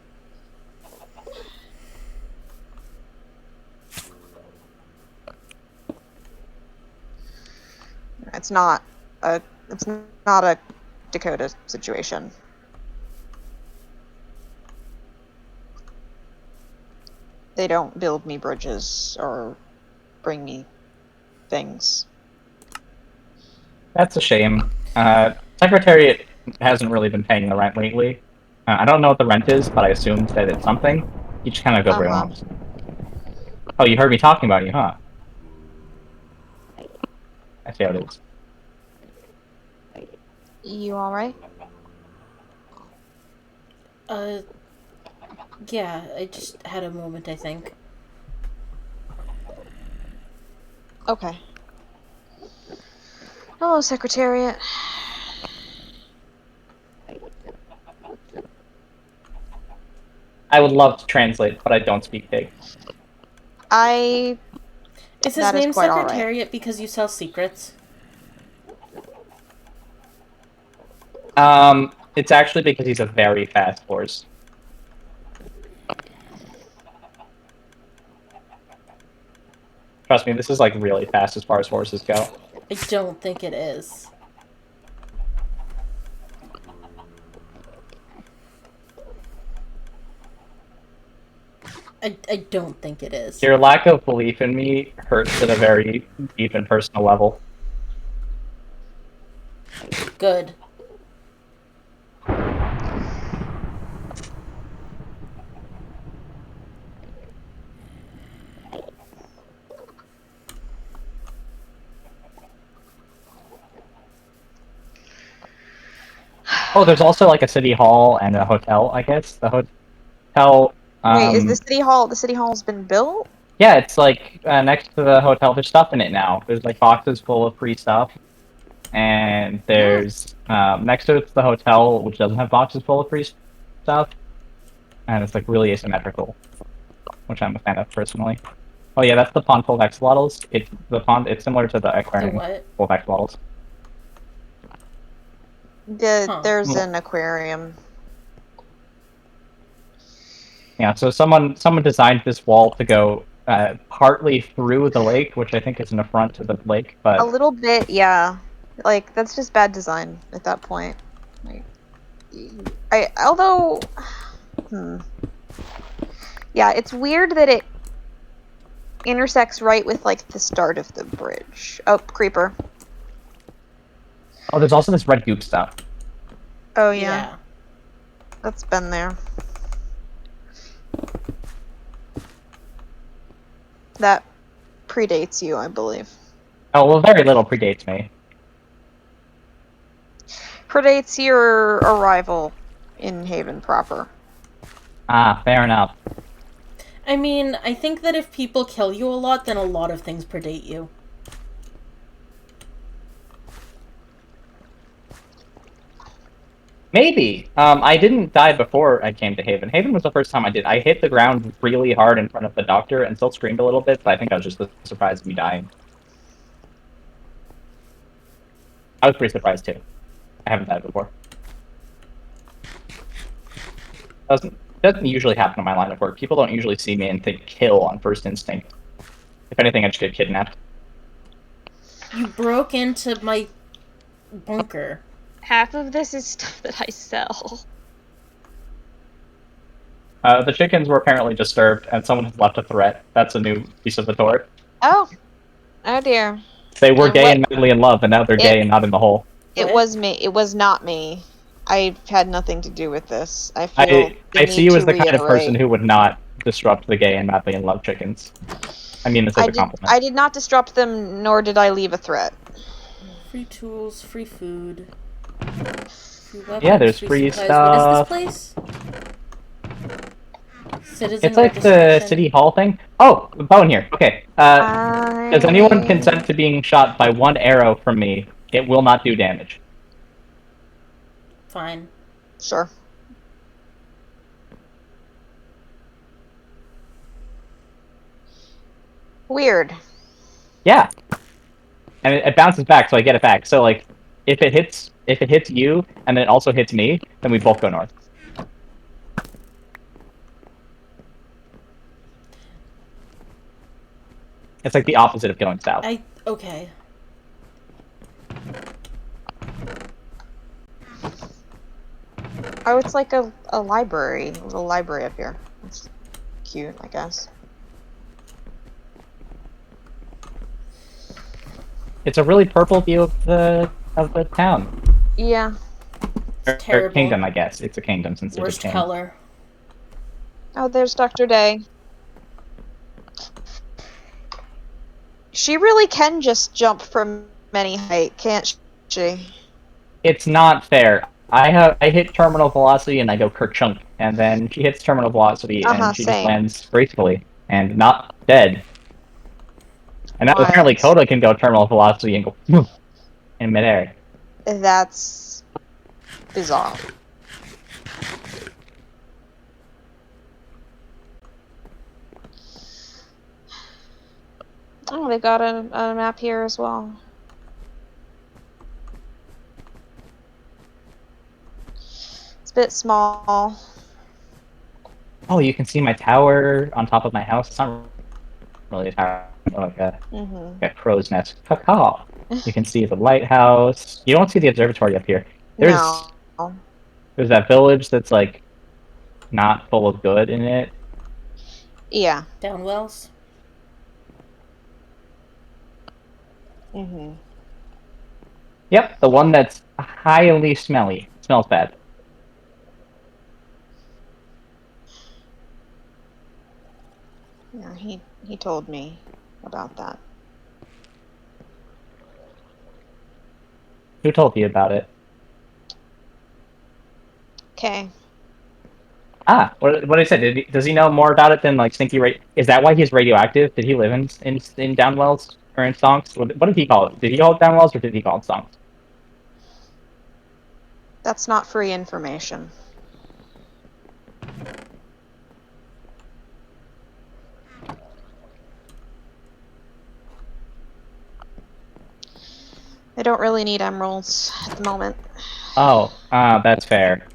it's not a Dakota situation. They don't build me bridges or bring me things. That's a shame. Secretariat hasn't really been paying the rent lately. I don't know what the rent is, but I assumed that it's something. You just kind of go where he Uh-huh. wants. Oh, you heard me talking about you, huh? I see how it is. You alright? Yeah, I just had a moment, I think. Okay. Hello, Secretariat. I would love to translate, but I don't speak pig. I Is his That is name quite alright. Secretariat because you sell secrets? It's actually because he's a very fast horse. Trust me, this is like really fast as far as horses go. I don't think it is. I don't think it is. Your lack of belief in me hurts at a very deep and personal level. Good. Oh, there's also like a city hall and a hotel. I guess the hotel. Wait, is the city hall? The city hall's been built? Yeah, it's like next to the hotel. There's stuff in it now. There's like boxes full of free stuff, and there's next to it's the hotel, which doesn't have boxes full of free stuff, and it's like really asymmetrical, which I'm a fan of personally. Oh yeah, that's the pond full of axolotls. It's the pond. It's similar to the The aquarium what? full of axolotls. Huh. There's an aquarium. Yeah, so someone designed this wall to go partly through the lake, which I think is an affront to the lake, A but little bit, yeah. Like that's just bad design at that point. Like, although, yeah, it's weird that it intersects right with like the start of the bridge. Oh, creeper. oh, there's also this red goop stuff. Oh yeah. That's been there. That predates you, I believe. Oh well, very little predates me. Predates your arrival in Haven proper. Ah, fair enough. I mean, I think that if people kill you a lot, then a lot of things predate you. Maybe. I didn't die before I came to Haven. Haven was the first time I did. I hit the ground really hard in front of the doctor and still screamed a little bit, but I think I was just surprised of me dying. I was pretty surprised too. I haven't died before. Doesn't usually happen in my line of work. People don't usually see me and think kill on first instinct. If anything, I just get kidnapped. You broke into my bunker. Half of this is stuff that I sell. The chickens were apparently disturbed, and someone has left a threat. That's a new piece of the tort. Oh. Oh dear. They were gay and madly in love, and now they're gay and not in the hole. It was me. It was not me. I had nothing to do with this. I feel I see you as the kind of person who would not disrupt the gay and madly in love chickens. I mean this as a compliment. I did not disrupt them, nor did I leave a threat. Free tools, free food. Free weapons, Yeah, there's free supplies. stuff. What is this place? Citizen It's like the registration. city hall thing. Oh, bone here. Okay. Does anyone consent to being shot by one arrow from me? It will not do damage. Fine. Sure. Weird. Yeah. And it bounces back, so I get it back. So like, if it hits you and then it also hits me, then we both go north. It's like the opposite of going south. Okay. Oh, it's like a library. A little library up here. It's cute, I guess. It's a really purple view of the town. Yeah. It's Or terrible. kingdom, I guess. It's a kingdom since it's a Worst king. color. Oh, there's Dr. Day. She really can just jump from any height, can't she? It's not fair. I hit terminal velocity and I go kerchunk, and then she hits terminal velocity and she just same. lands gracefully and not dead. And now Wild. apparently Coda can go terminal velocity and go in midair. That's bizarre. Oh, they got a map here as well. It's a bit small. Oh, you can see my tower on top of my house. It's not really a tower, like a crow's nest. Caw. You can see the lighthouse. You don't see the observatory up here. There's that village that's like not full of good in it. Yeah. Downwells. Yep, the one that's highly smelly. It smells bad. Yeah, he told me about that. Who told you about it? Okay. What did I say? Does he know more about it than like Stinky? Is that why he's radioactive? Did he live in Downwells or in Stonks? What did he call it? Did he call it Downwells or did he call it Stonks? That's not free information. I don't really need emeralds at the moment. Oh, that's fair.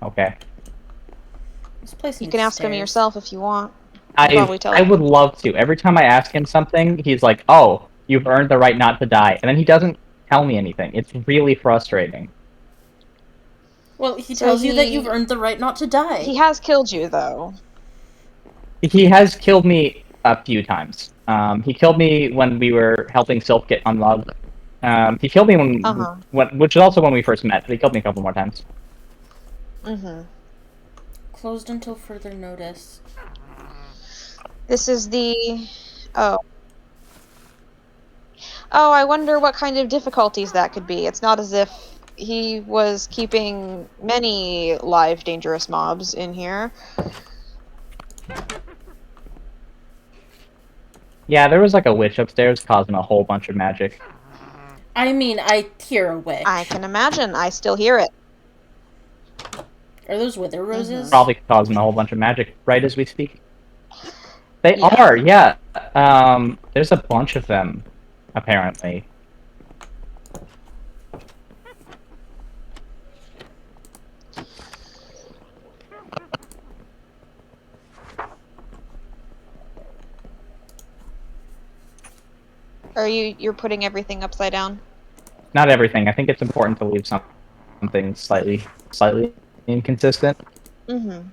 Okay. This place You needs can ask him stairs. yourself if you want. He'll probably tell I you. would love to. Every time I ask him something, he's like, "Oh, you've earned the right not to die," and then he doesn't tell me anything. It's really frustrating. Well, he So tells you that you've earned the right not to die. He has killed you, though. He has killed me a few times. He killed me when we were helping Sylph get unlocked. He killed me which is also when we first met. But he killed me a couple more times. Mm-hmm. Closed until further notice. This is the... Oh. Oh, I wonder what kind of difficulties that could be. It's not as if he was keeping many live dangerous mobs in here. Yeah, there was like a witch upstairs causing a whole bunch of magic. I mean, I hear a witch. I can imagine. I still hear it. Are those wither roses? Probably causing a whole bunch of magic right as we speak. They Yeah. are, yeah. There's a bunch of them, apparently. You're putting everything upside down? Not everything. I think it's important to leave something slightly inconsistent. Mm-hmm.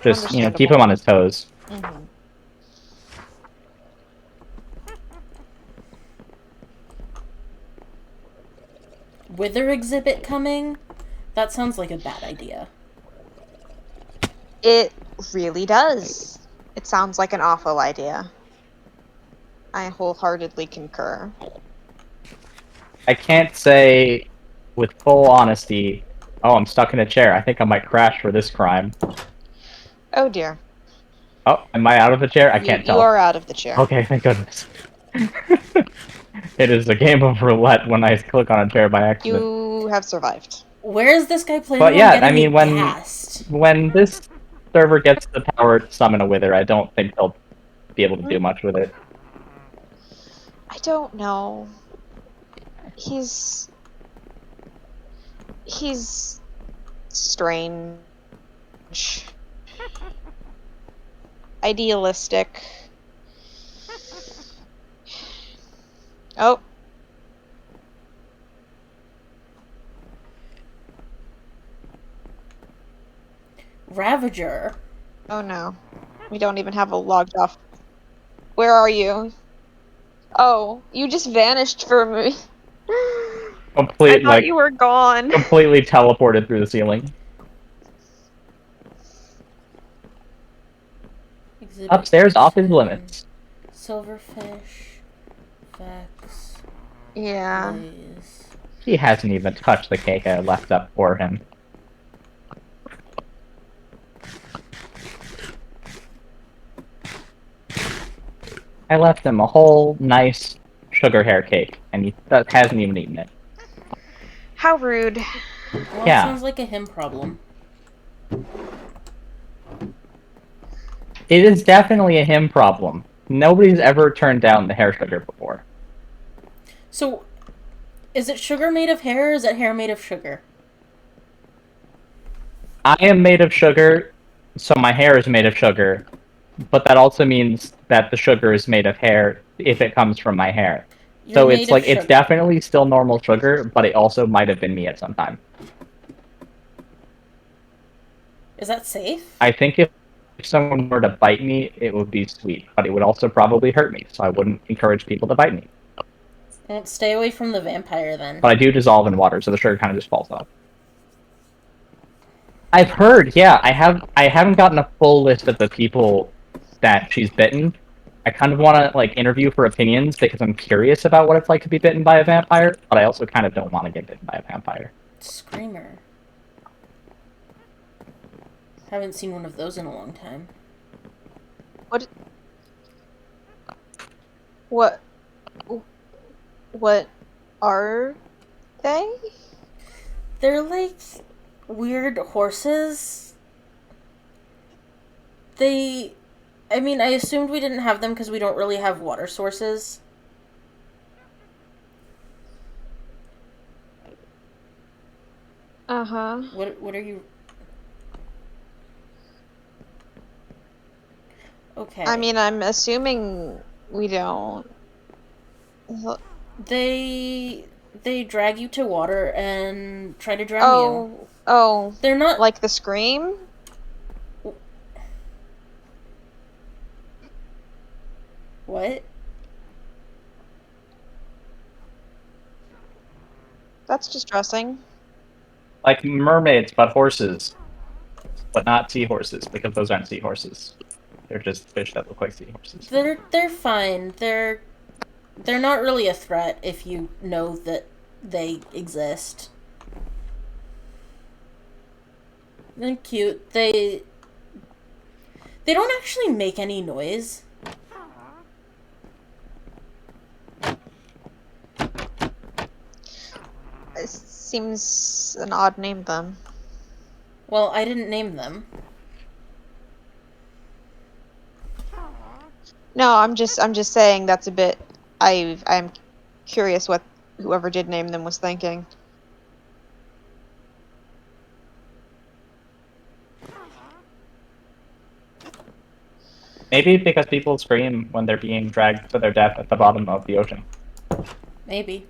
Just, keep him on his toes. Mm-hmm. Wither exhibit coming? That sounds like a bad idea. It really does. It sounds like an awful idea. I wholeheartedly concur. I can't say with full honesty, oh, I'm stuck in a chair. I think I might crash for this crime. Oh dear. Oh, am I out of the chair? I can't tell. You are out of the chair. Okay, thank goodness. It is a game of roulette when I click on a chair by accident. You have survived. Where is this guy planning But yeah, on getting I mean, gassed? when this server gets the power to summon a wither, I don't think they'll be able to do much with it. I don't know. He's strange. Idealistic. Oh. Ravager. Oh no. We don't even have a logged off. Where are you? Oh, you just vanished for me. I thought you were gone. Completely teleported through the ceiling. Exhibit Upstairs, off his 10. limits. Silverfish. Vex. Yeah. Blaze. He hasn't even touched the cake I left up for him. I left him a whole nice sugar hair cake, and he hasn't even eaten it. How rude. Well, Yeah. sounds like a him problem. It is definitely a him problem. Nobody's ever turned down the hair sugar before. So, is it sugar made of hair, or is it hair made of sugar? I am made of sugar, so my hair is made of sugar, but that also means that the sugar is made of hair if it comes from my hair. You're So made it's of like, it's sugar. definitely still normal sugar, but it also might have been me at some time. Is that safe? I think if someone were to bite me, it would be sweet, but it would also probably hurt me, so I wouldn't encourage people to bite me. Well, stay away from the vampire then. But I do dissolve in water, so the sugar kind of just falls off. I've heard, yeah, I haven't gotten a full list of the people that she's bitten. I kind of want to, like, interview for opinions, because I'm curious about what it's like to be bitten by a vampire, but I also kind of don't want to get bitten by a vampire. Screamer. Haven't seen one of those in a long time. What? What are they? They're like weird horses. I assumed we didn't have them because we don't really have water sources. Uh-huh. What are you... Okay. I mean, I'm assuming we don't. They drag you to water and try to drown you. Oh, They're not like the Scream? What? That's distressing. Like mermaids, but horses. But not seahorses, because those aren't seahorses. They're just fish that look like seahorses. They're fine. They're not really a threat if you know that they exist. They're cute. They don't actually make any noise. It seems an odd name then. Well, I didn't name them. No, I'm just saying that's a bit. I'm curious what whoever did name them was thinking. Maybe because people scream when they're being dragged to their death at the bottom of the ocean. Maybe.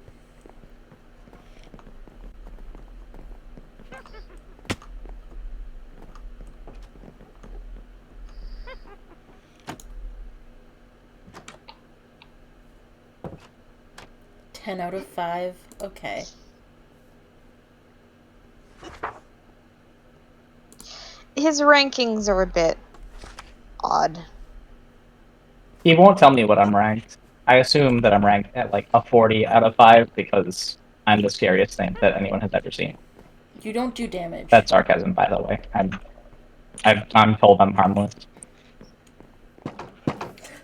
Ten out of 5. Okay. His rankings are a bit odd. He won't tell me what I'm ranked. I assume that I'm ranked at like a 40 out of 5 because I'm the scariest thing that anyone has ever seen. You don't do damage. That's sarcasm, by the way. I'm told I'm harmless.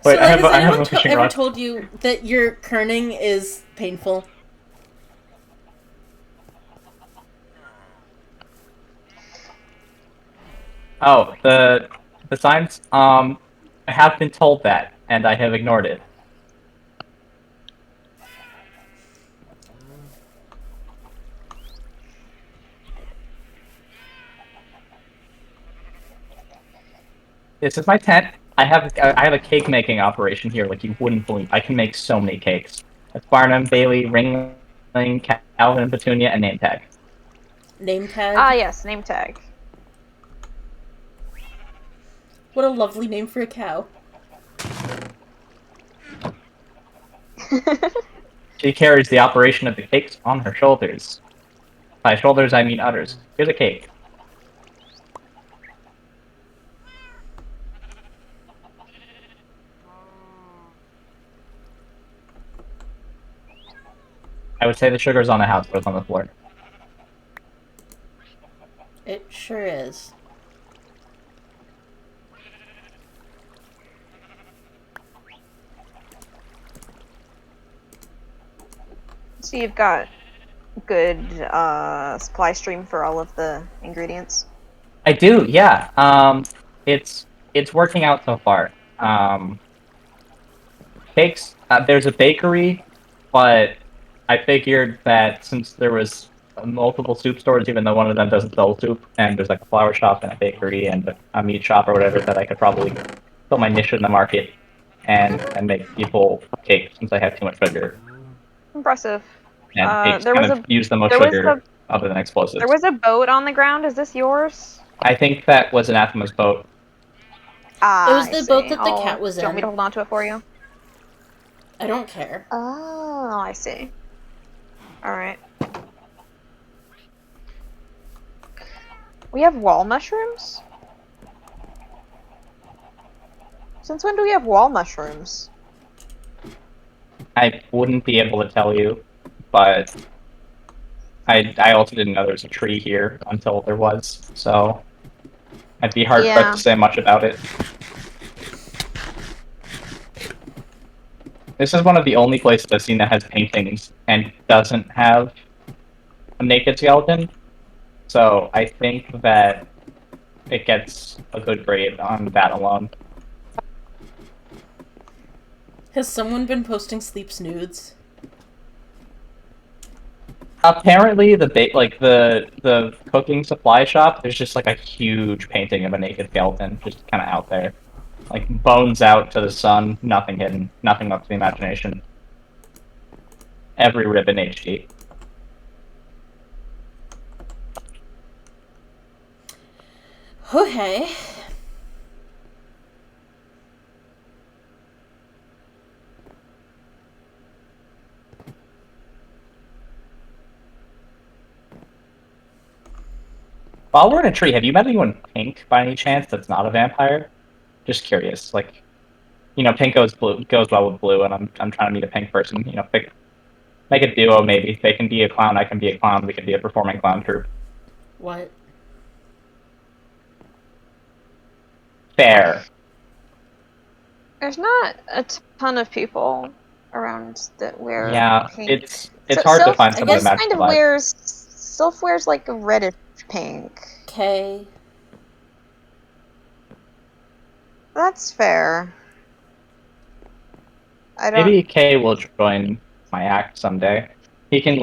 Wait, So, I have has a anyone fishing ever rod. told you that your kerning is painful? Oh, the signs. I have been told that, and I have ignored it. This is my tent. I have a cake making operation here, like you wouldn't believe. I can make so many cakes. That's Barnum, Bailey, Ringling, Calvin, Petunia, and name tag. Name tag? Ah, yes, name tag. What a lovely name for a cow. She carries the operation of the cakes on her shoulders. By shoulders, I mean udders. Here's a cake. I would say the sugar's on the house, but it's on the floor. It sure is. So you've got good supply stream for all of the ingredients. I do, yeah. It's working out so far. Cakes. There's a bakery, but I figured that since there was multiple soup stores, even though one of them doesn't sell soup, and there's like a flour shop and a bakery and a meat shop or whatever, that I could probably fill my niche in the market and make people cakes since I have too much sugar. Impressive. And cakes there kind was of use the most there was sugar other than explosives. There was a boat on the ground. Is this yours? I think that was Anathema's boat. Ah, It was the boat that the cat was Do you want me to in. hold on to it for you? I don't care. Oh, I see. Alright. We have wall mushrooms? Since when do we have wall mushrooms? I wouldn't be able to tell you, but I also didn't know there was a tree here until there was, so... I'd be hard pressed to say much about it. This is one of the only places I've seen that has paintings and doesn't have a naked skeleton. So I think that it gets a good grade on that alone. Has someone been posting Sleep's nudes? Apparently, the cooking supply shop, there's just like a huge painting of a naked skeleton, just kind of out there, like bones out to the sun, nothing hidden, nothing up to the imagination. Every rib in HD. Okay. While we're in a tree, have you met anyone pink by any chance that's not a vampire? Just curious. Like, pink goes well with blue, and I'm trying to meet a pink person. Make a duo maybe. They can be a clown, I can be a clown. We can be a performing clown troupe. What? Fair. There's not a ton of people around that wear pink. It's hard to find someone that matches kind the of vibe. Sylph wears like a reddish pink. Okay. That's fair. I don't. Maybe Kay will join my act someday. He can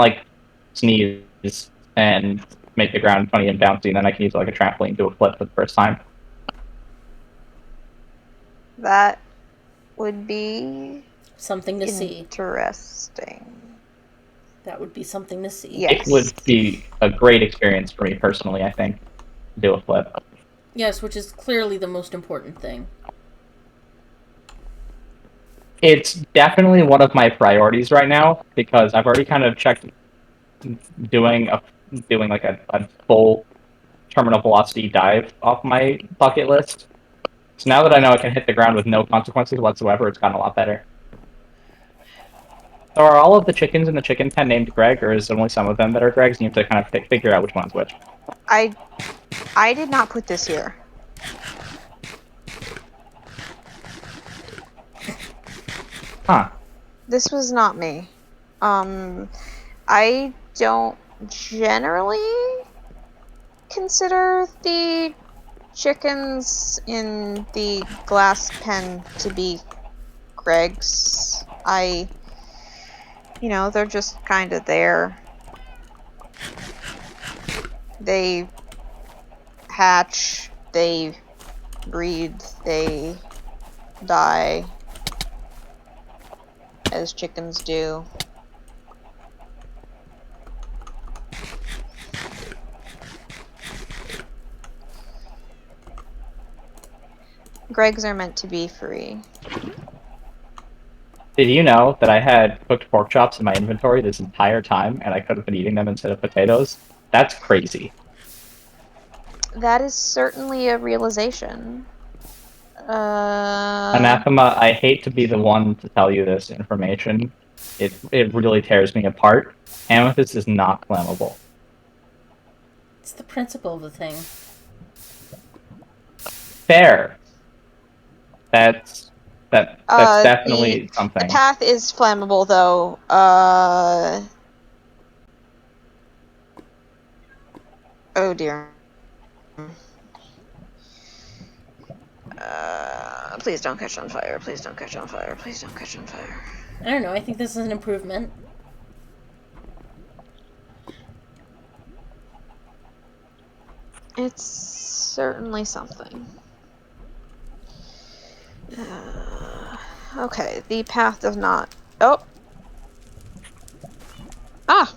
sneeze and make the ground funny and bouncy, and then I can use it like a trampoline to do a flip for the first time. That would be Something to see. Interesting. That would be something to see. Yes. It would be a great experience for me personally, I think, to do a flip. Yes, which is clearly the most important thing. It's definitely one of my priorities right now because I've already kind of checked doing like a full terminal velocity dive off my bucket list. So now that I know I can hit the ground with no consequences whatsoever, it's gotten a lot better. So are all of the chickens in the chicken pen named Greg, or is it only some of them that are Gregs? You have to kind of figure out which one's which. I did not put this here. Huh. This was not me. I don't generally consider the chickens in the glass pen to be Greg's. They're just kind of there. They hatch, they breed, they die, as chickens do. Greg's are meant to be free. Did you know that I had cooked pork chops in my inventory this entire time, and I could have been eating them instead of potatoes? That's crazy. That is certainly a realization. Anathema, I hate to be the one to tell you this information. It really tears me apart. Amethyst is not flammable. It's the principle of the thing. Fair. That's definitely something. The path is flammable, though. Oh dear. Please don't catch on fire. Please don't catch on fire. Please don't catch on fire. I don't know, I think this is an improvement. It's certainly something. Okay, the path does not... Oh! Ah!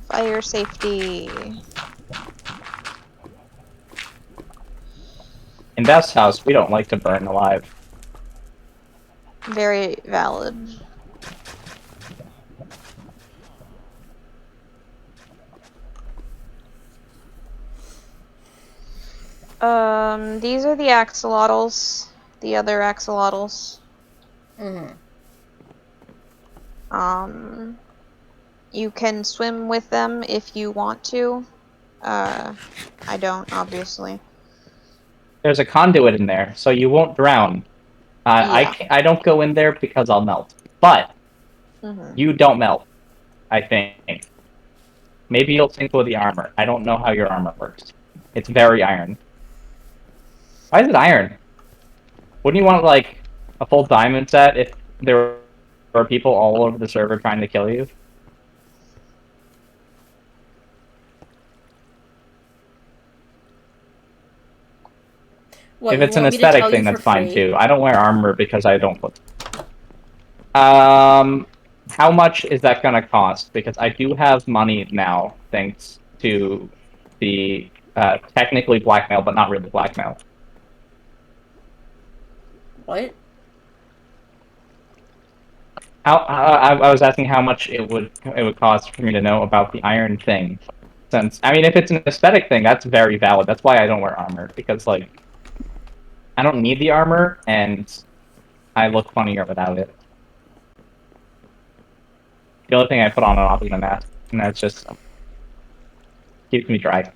Fire safety. In Death's house, we don't like to burn alive. Very valid. These are the axolotls. The other axolotls. Mm-hmm. You can swim with them if you want to. I don't, obviously. There's a conduit in there, so you won't drown. Yeah. I don't go in there because I'll melt. But you don't melt, I think. Maybe you'll sink with the armor. I don't know how your armor works. It's very iron. Why is it iron? Wouldn't you want, like, a full diamond set if there were people all over the server trying to kill you? What, If you it's an want me to aesthetic tell you thing, for that's fine free? too. I don't wear armor because I don't put. How much is that gonna cost? Because I do have money now, thanks to the technically blackmail, but not really blackmail. What? I was asking how much it would cost for me to know about the iron thing. Since I mean, if it's an aesthetic thing, that's very valid. That's why I don't wear armor because like I don't need the armor and I look funnier without it. The only thing I put on and off is a mask, and that's just keeps me dry.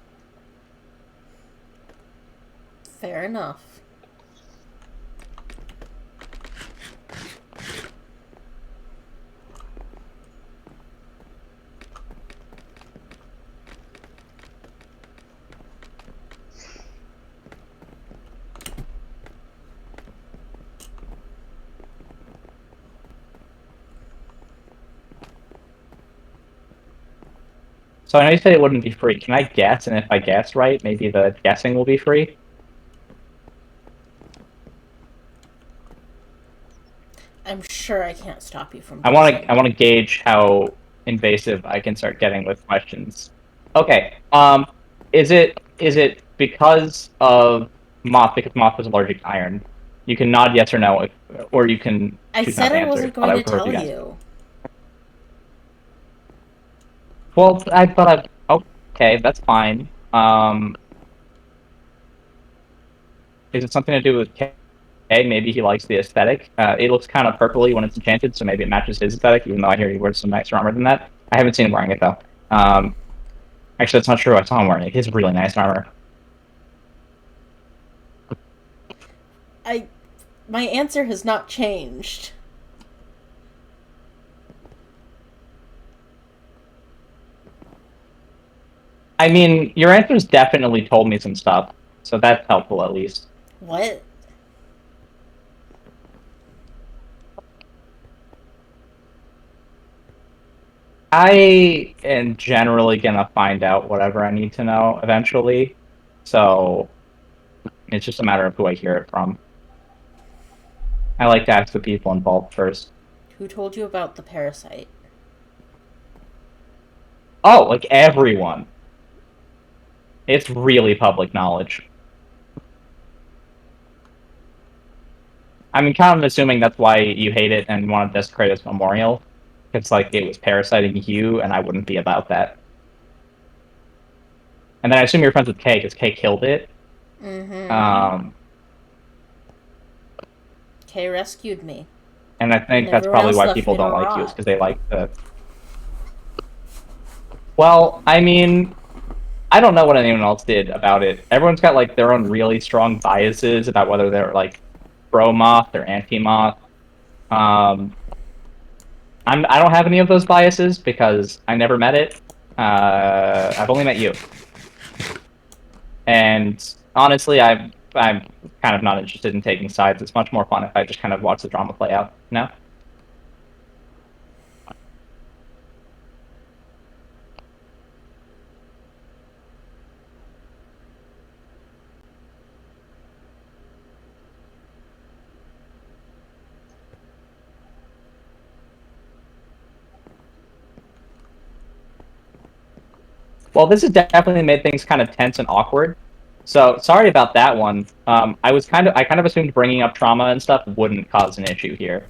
Fair enough. So I know you said it wouldn't be free. Can I guess? And if I guess right, maybe the guessing will be free. I'm sure I can't stop you from I guessing. want to gauge how invasive I can start getting with questions. Okay. Is it because of moth? Because moth is allergic to iron. You can nod yes or no, or you can I choose not said to I answer. wasn't But going I to would prefer if tell you guys. you. Well, I thought okay, that's fine. Is it something to do with K? Maybe he likes the aesthetic. It looks kind of purpley when it's enchanted, so maybe it matches his aesthetic. Even though I hear he wears some nicer armor than that. I haven't seen him wearing it though. Actually, that's not true. I saw him wearing it. He has really nice armor. My answer has not changed. I mean, your answers definitely told me some stuff, so that's helpful at least. What? I am generally gonna find out whatever I need to know eventually, so it's just a matter of who I hear it from. I like to ask the people involved first. Who told you about the parasite? Oh, like everyone. It's really public knowledge. I mean, kind of assuming that's why you hate it and want to desecrate its memorial. It's like it was parasiting you, and I wouldn't be about that. And then I assume you're friends with Kay, because Kay killed it. Mm-hmm. Kay rescued me. And I think And that's everyone probably else why left people me to don't like you, is rot. because they like the... Well, I mean, I don't know what anyone else did about it. Everyone's got, like, their own really strong biases about whether they're, like, pro-moth or anti-moth. I don't have any of those biases, because I never met it. I've only met you. And honestly, I'm kind of not interested in taking sides. It's much more fun if I just kind of watch the drama play out, you know? Well, this has definitely made things kind of tense and awkward. So sorry about that one. I kind of assumed bringing up trauma and stuff wouldn't cause an issue here.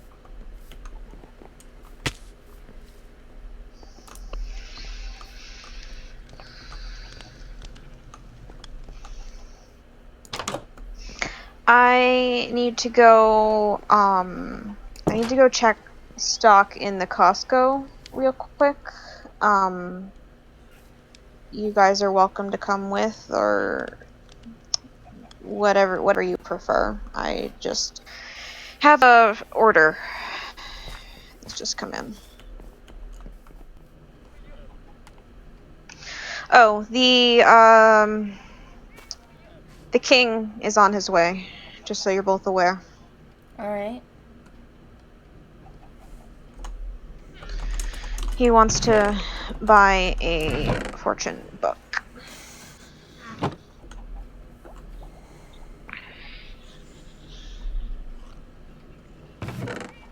I need to go. I need to go check stock in the Costco real quick. You guys are welcome to come with, or whatever you prefer. I just have a order. It's just come in. Oh, the king is on his way. Just so you're both aware. All right. He wants to buy a fortune book.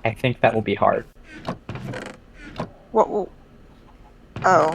I think that will be hard. What? Oh.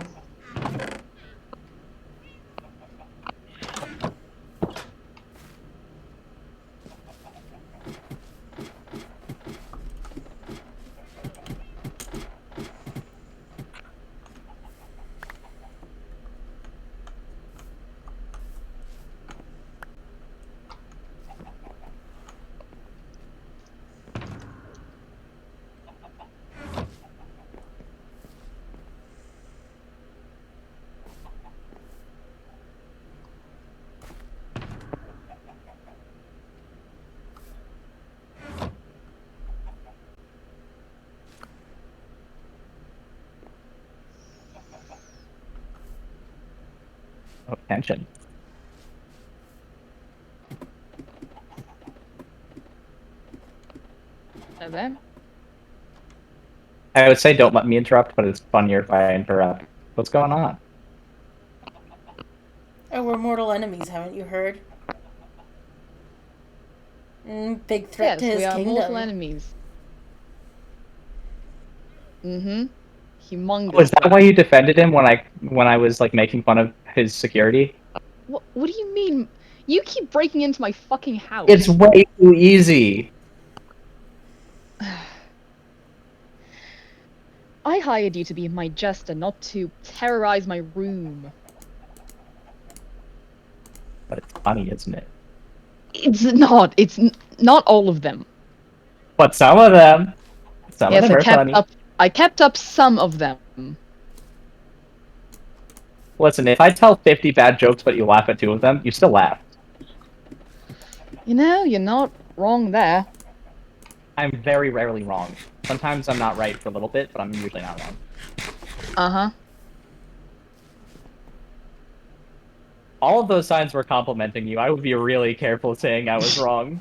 Oh, tension. Hello? I would say don't let me interrupt, but it's funnier if I interrupt. What's going on? Oh, we're mortal enemies, haven't you heard? Big threat Yes, to his we are kingdom. mortal enemies. Mm-hmm. Humongous. Oh, is that why you defended him when I was like making fun of his security? What do you mean? You keep breaking into my fucking house. It's way too easy. I hired you to be my jester, not to terrorize my room. But it's funny, isn't it? It's not. Not all of them. But some of them Yes, are funny. I kept up some of them. Listen, if I tell 50 bad jokes but you laugh at 2 of them, you still laugh. You know, you're not wrong there. I'm very rarely wrong. Sometimes I'm not right for a little bit, but I'm usually not wrong. Uh-huh. All of those signs were complimenting you. I would be really careful saying I was wrong.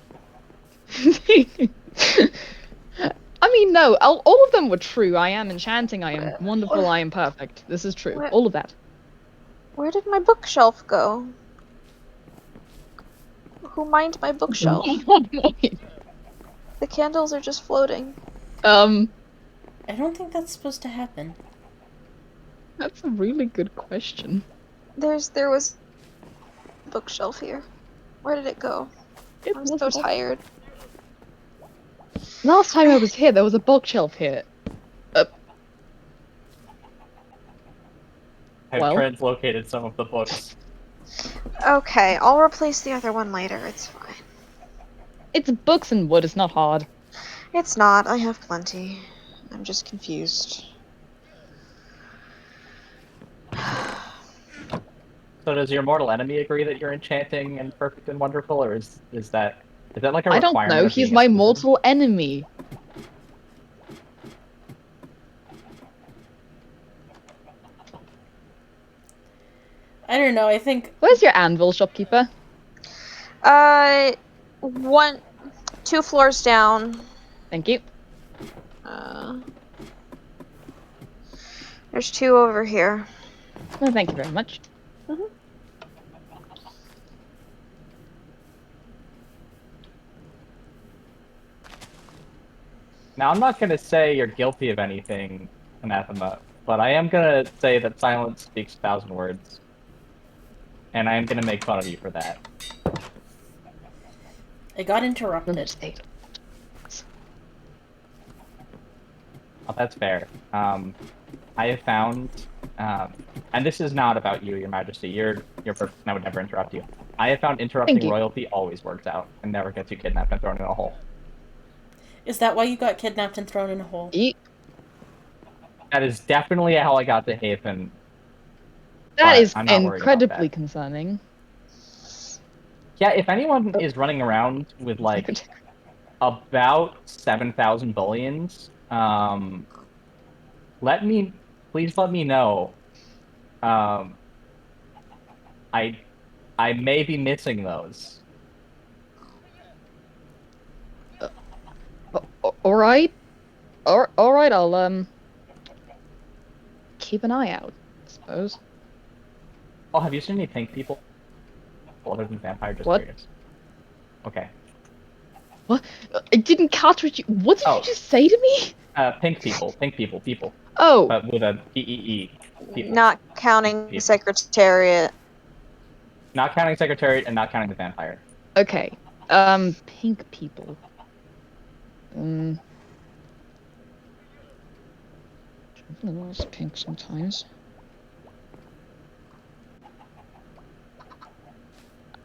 I mean, no, all of them were true. I am enchanting, I am wonderful, I am perfect. This is true. All of that. Where did my bookshelf go? Who mined my bookshelf? The candles are just floating. Um, I don't think that's supposed to happen. that's a really good question. There was a bookshelf here. Where did it go? I'm so tired. Last time I was here, there was a bookshelf here. I've Well? translocated some of the books. Okay, I'll replace the other one later. It's fine. It's books and wood, it's not hard. It's not. I have plenty. I'm just confused. So does your mortal enemy agree that you're enchanting and perfect and wonderful, or is that like a I don't requirement know, of he's being a my citizen? mortal enemy. I don't know, I think... Where's your anvil, shopkeeper? 2 floors down. Thank you. There's 2 over here. Well, thank you very much. Now, I'm not going to say you're guilty of anything, Anathema, but I am going to say that silence speaks 1,000 words. And I am going to make fun of you for that. I got interrupted. Oh, that's fair. I have found And this is not about you, Your Majesty. You're perfect. I would never interrupt you. I have found interrupting you. royalty always works out and never gets you kidnapped and thrown in a hole. Is that why you got kidnapped and thrown in a hole? That is definitely how I got to Haven. That But is I'm not worried about incredibly that. concerning. Yeah, if anyone is running around with like about 7,000 bullions, please let me know. I may be missing those. All right, all right. I'll keep an eye out, I suppose. Oh, have you seen any pink people? Other than vampire, just What? curious. Okay. What? I didn't catch what you. What did Oh. you just say to me? Pink people. Oh, But with a P-E-E. People. Not counting People. Secretariat. Not counting Secretariat and not counting the vampire. okay. Pink people. Was pink sometimes.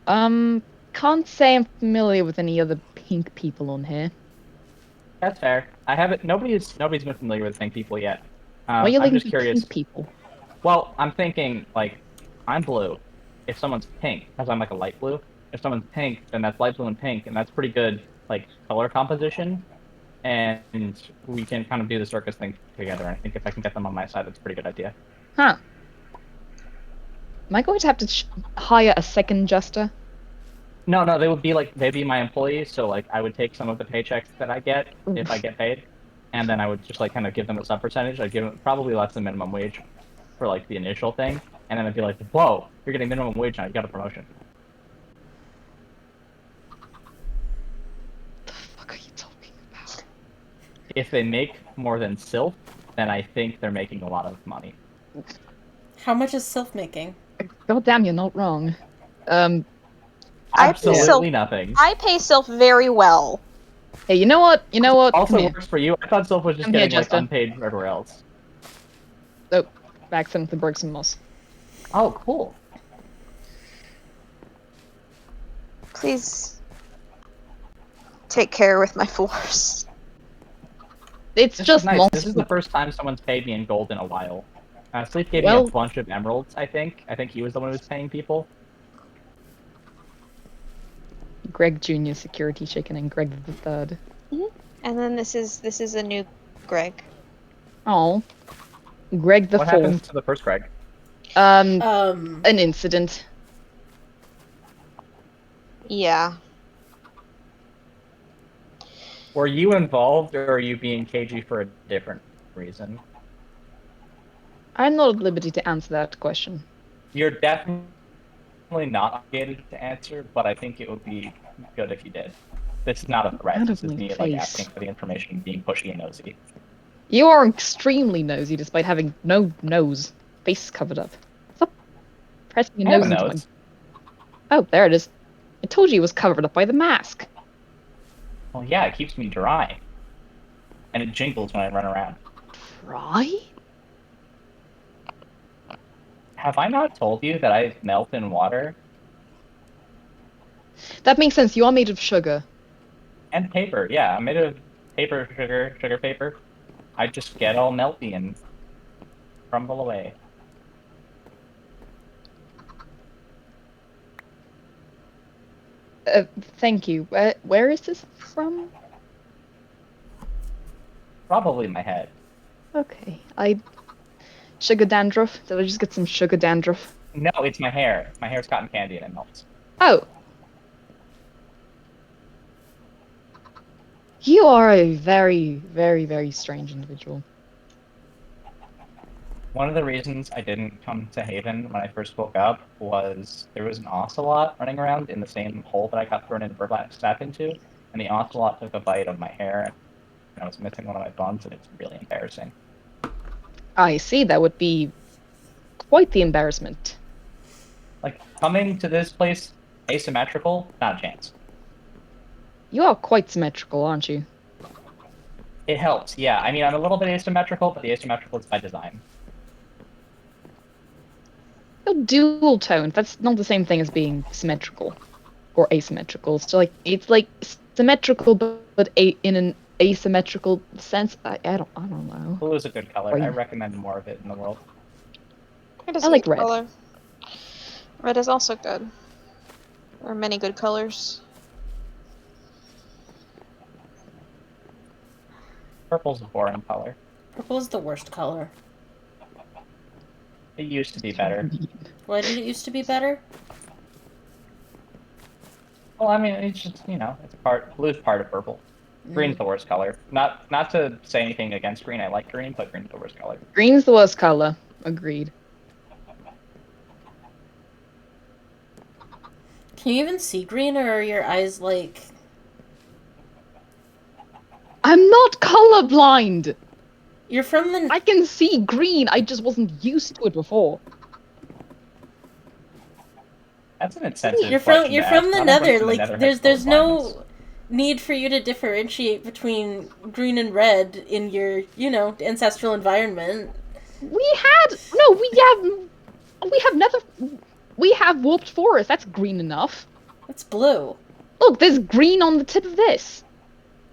Can't say I'm familiar with any other pink people on here. That's fair. I haven't. Nobody's been familiar with pink people yet. Why are you I'm looking just for curious. pink people? Well, I'm thinking like I'm blue. If someone's pink, because I'm like a light blue. If someone's pink, then that's light blue and pink, and that's pretty good like color composition. And we can kind of do the circus thing together. I think if I can get them on my side, that's a pretty good idea. Huh. Am I going to have to hire a second jester? No, they'd be my employees. So like I would take some of the paychecks that I get if I get paid, and then I would just like kind of give them a sub percentage. I'd give them probably less than minimum wage for like the initial thing, and then I'd be like, "Whoa, you're getting minimum wage now. You got a promotion." What the fuck are you talking about? If they make more than Sylph, then I think they're making a lot of money. How much is Sylph making? God damn, you're not wrong. Absolutely nothing. I pay Sylph very well. Hey, you know what? You know what? Also Come here. works for you. I thought Sylph was just Come here, getting like Jester. unpaid everywhere else. Oh, accidentally broke some moss. Oh, cool. Please take care with my force. It's This just is nice. moss. This is the first time someone's paid me in gold in a while. Sleep gave me Well- a bunch of emeralds, I think. I think he was the one who was paying people. Greg Jr. security chicken and Greg the Third. And then this is a new Greg. Oh, Greg the What Fourth. happened to the first Greg? An incident. Yeah. Were you involved, or are you being cagey for a different reason? I'm not at liberty to answer that question. You're definitely not obligated to answer, but I think it would be good if you did. This is not a threat. Out This of is my me like face. asking for the information, being pushy and nosy. You are extremely nosy despite having no nose. Face covered up. Stop pressing your I have nose a into my... nose. Oh, there it is. I told you it was covered up by the mask. Well, yeah, it keeps me dry, and it jingles when I run around. Dry? Have I not told you that I melt in water That makes sense. You are made of sugar. and paper? Yeah, I'm made of paper, sugar paper. I just get all melty and crumble away. Thank you. Where is this from? Probably my head. Okay. Sugar dandruff? Did I just get some sugar dandruff? No, it's my hair. My hair's cotton candy and it melts. Oh. You are a very, very, very strange individual. One of the reasons I didn't come to Haven when I first woke up was there was an ocelot running around in the same hole that I got thrown in burlap sack into, and the ocelot took a bite of my hair, and I was missing one of my buns, and it's really embarrassing. I see. That would be quite the embarrassment. Like, coming to this place asymmetrical, not a chance. You are quite symmetrical, aren't you? It helps, yeah. I mean, I'm a little bit asymmetrical, but the asymmetrical is by design. They're dual toned. That's not the same thing as being symmetrical or asymmetrical. So like it's like symmetrical, but in an asymmetrical sense. I don't know. Blue is a good color. I Right. recommend more of it in the world. Red is I a like good red. color. Red is also good. There are many good colors. Purple's a boring color. Purple is the worst color. It used to be better. Why did it used to be better? Well, I mean, it's just, it's blue's part of purple. Green's the worst color. Not to say anything against green. I like green, but green's the worst color. Green's the worst color. Agreed. Can you even see green, or are your eyes like... I'm not colorblind. You're from the... I can see green. I just wasn't used to it before. That's an insensitive You're question to from ask. the Not everyone Nether. from the Like Nether has there's colorblindness. no need for you to differentiate between green and red in your, ancestral environment. We have warped forest. That's green enough. That's blue. Look, there's green on the tip of this.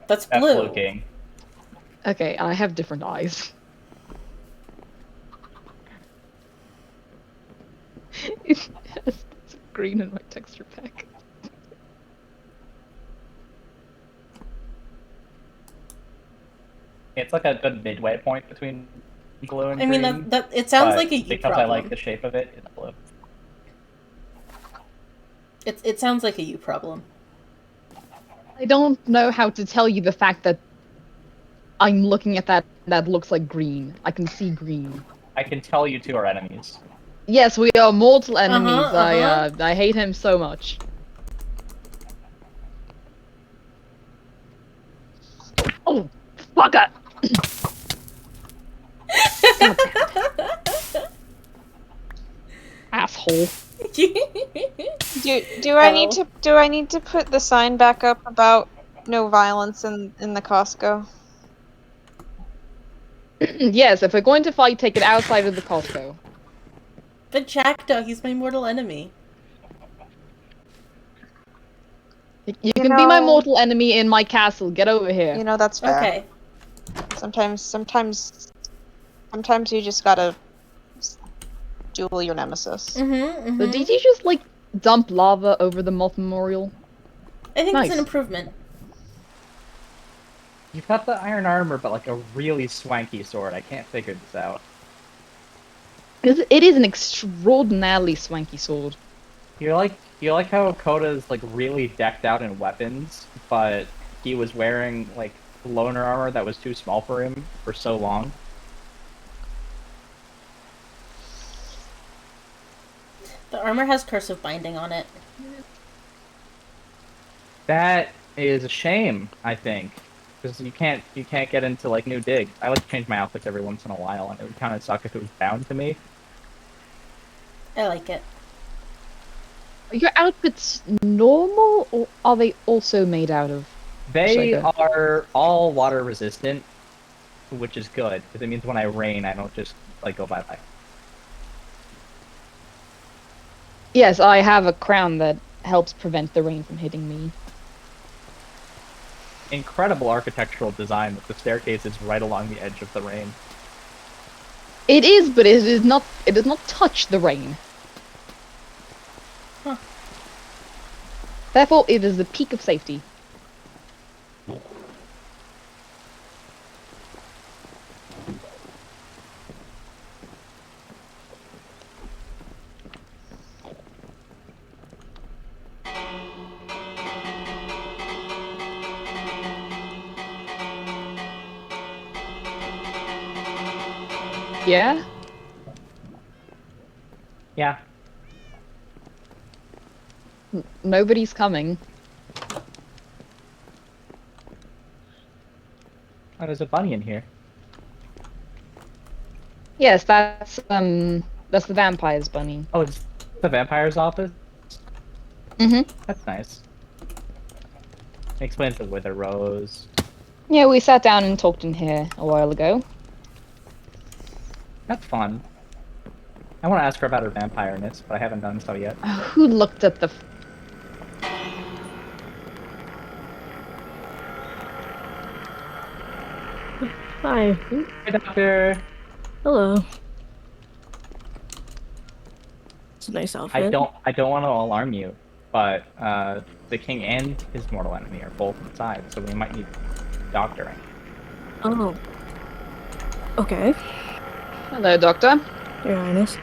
That's That's blue. Blue King. Okay, I have different eyes. It has green in my texture pack. It's like a good midway point between blue and I mean, green. that it sounds but like a you because problem. I like the shape of it, it's blue. It sounds like a you problem. I don't know how to tell you the fact that I'm looking at that looks like green. I can see green. I can tell you two are enemies. Yes, we are mortal enemies. Uh-huh. I hate him so much. Oh, fucker! Asshole. Do I need to put the sign back up about no violence in the Costco? Yes, if we're going to fight, take it outside of the Costco. But Jackdaw, he's my mortal enemy. You can be my mortal enemy in my castle. Get over here. You know, that's fair. Okay. Sometimes you just gotta duel your nemesis. So did you just like dump lava over the moth memorial? I think Nice. it's an improvement. You've got the iron armor, but like a really swanky sword. I can't figure this out. Because it is an extraordinarily swanky sword. You like how Koda's like really decked out in weapons, but he was wearing like loner armor that was too small for him for so long. The armor has cursive binding on it. That is a shame, I think, because you can't get into like new digs. I like to change my outfits every once in a while, and it would kind of suck if it was bound to me. I like it. Are your outfits normal, or are they also made out of? They are all water resistant, which is good because it means when I rain, I don't just like go bye-bye. Yes, I have a crown that helps prevent the rain from hitting me. Incredible architectural design with the staircases right along the edge of the rain. It is, but it is not. It does not touch the rain. Huh. Therefore, it is the peak of safety. Yeah? Yeah. Nobody's coming. Oh, there's a bunny in here. Yes, that's the vampire's bunny. Oh, it's the vampire's office? Mm-hmm. That's nice. Explains the wither rose. Yeah, we sat down and talked in here a while ago. That's fun. I want to ask her about her vampireness, but I haven't done so yet. Who looked at the? Hi. Hey, doctor. Hello. It's a nice outfit. I don't want to alarm you, but the king and his mortal enemy are both inside, so we might need doctoring. Oh. Okay. Hello, Doctor. Your Highness.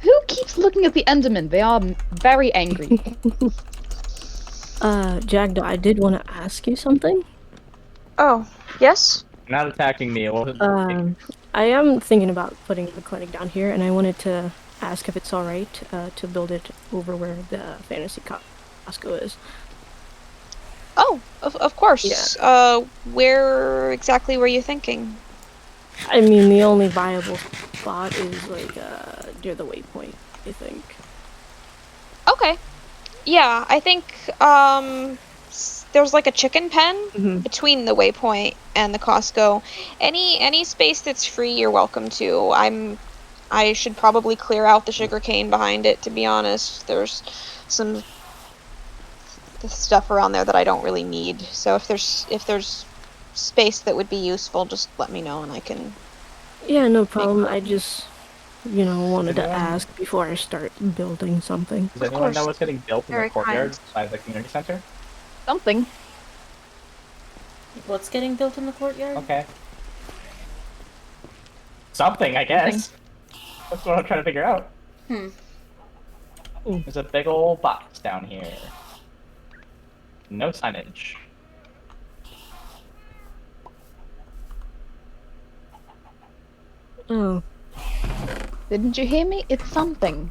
Who keeps looking at the Endermen? They are very angry. Jackdaw, I did want to ask you something. Oh, yes? You're not attacking me. It wasn't. I am thinking about putting the clinic down here, and I wanted to ask if it's alright to build it over where the fantasy Costco is. Oh, of course. Where exactly were you thinking? I mean, the only viable spot is, like, near the waypoint, I think. Okay. Yeah, I think, there's like a chicken pen between the waypoint and the Costco. Any space that's free, you're welcome to. I should probably clear out the sugarcane behind it, to be honest. There's some stuff around there that I don't really need. So if there's space that would be useful, just let me know and I can. Yeah, no problem. I just, wanted to Anyone? ask before I start building something. Does anyone know course. what's getting built in the Very courtyard kind. by the community center? Something. What's getting built in the courtyard? Okay. Something, I guess. That's what I'm trying to figure out. There's a big old box down here. No signage. Oh. Didn't you hear me? It's something.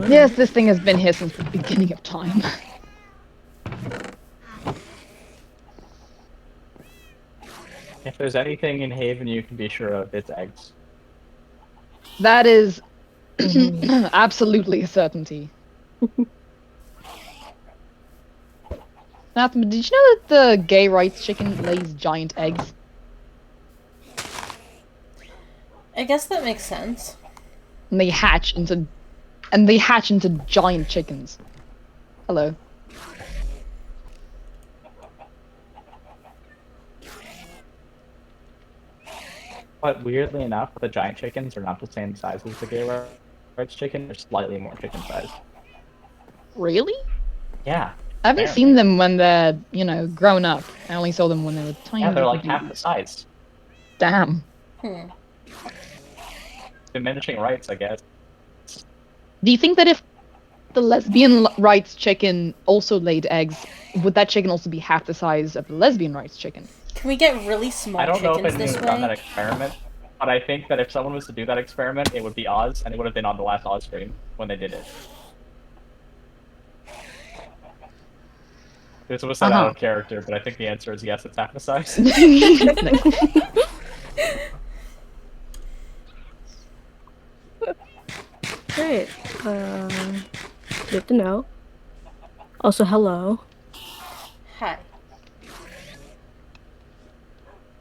Yes, this thing has been here since the beginning of time. If there's anything in Haven you can be sure of, it's eggs. That is absolutely a certainty. Nathma, did you know that the gay rights chicken lays giant eggs? I guess that makes sense. And they hatch into giant chickens. Hello. But weirdly enough, the giant chickens are not the same size as the gay rights chicken. They're slightly more chicken size. Really? Yeah. I haven't apparently. seen them when they're, grown up. I only saw them when they were tiny. Yeah, they're little like half the babies. size. Damn. Diminishing rights, I guess. Do you think that if the lesbian rights chicken also laid eggs, would that chicken also be half the size of the lesbian rights chicken? Can we get really small I don't know if chickens this anyone's done that way? experiment, but I think that if someone was to do that experiment, it would be Oz, and it would have been on the last Oz stream when they did it. This was said out of character, but I think the answer is yes, it's half the size. Great. Good to know. Also, hello. Hi.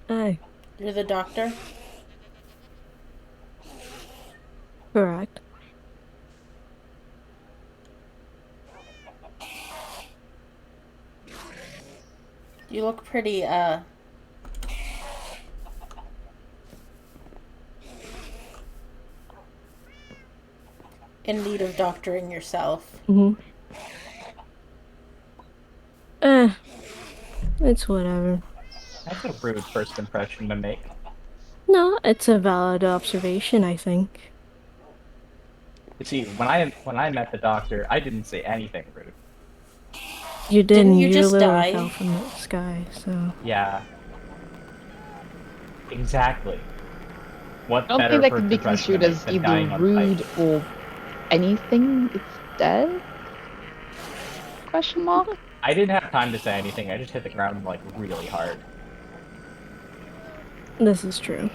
Hi. You're the doctor? Correct. You look pretty, in need of doctoring yourself. It's whatever. That's a rude first impression to make. No, it's a valid observation, I think. You see, when I met the doctor, I didn't say anything rude. You didn't. you You just literally die? fell from the sky, so... Yeah. Exactly. What I don't better think that first could be impression to construed make as than dying either on rude sight? or anything instead? Question mark? I didn't have time to say anything, I just hit the ground, like, really hard. This is true.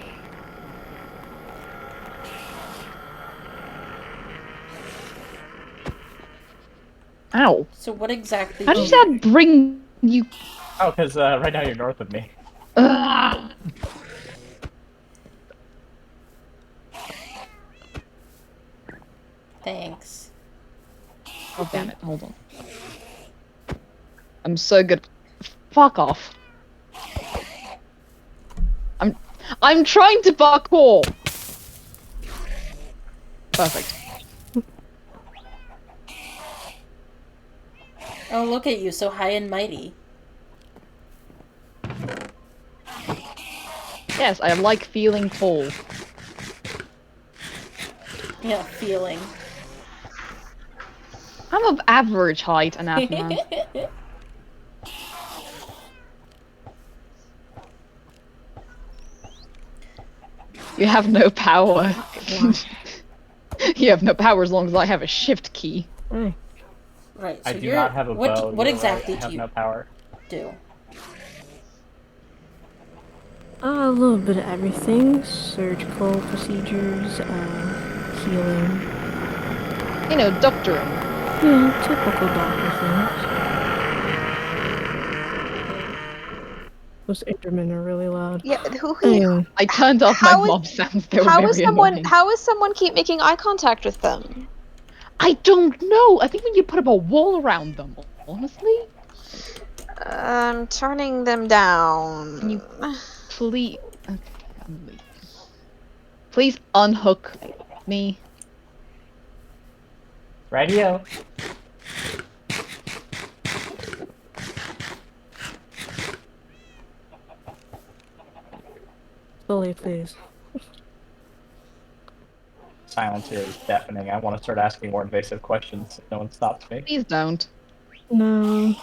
Ow. So what exactly How did that bring you... Oh, because right now you're north of me. Thanks. Oh damn it! Hold on. I'm so good. Fuck off. I'm trying to parkour. Perfect. Oh, look at you, so high and mighty. Yes, I like feeling tall. Yeah, feeling. I'm of average height, anathema. You have no power. You have no power as long as I have a shift key. Hey. Right, so I do not have a bow. What You're exactly right. I have do you no power. do? A little bit of everything. Surgical procedures, healing. You know, doctoring. Yeah, typical doctor things. Those Endermen are really loud. Yeah, Anyway, I turned off my mob sounds. They were very annoying. how is someone keep making eye contact with them? I don't know. I think when you put up a wall around them, honestly. I'm turning them down. Can you please? Okay, I'm leaving. Please unhook me. Radio. Soleil, please. Silence here is deafening. I want to start asking more invasive questions if no one stops me. Please don't. No,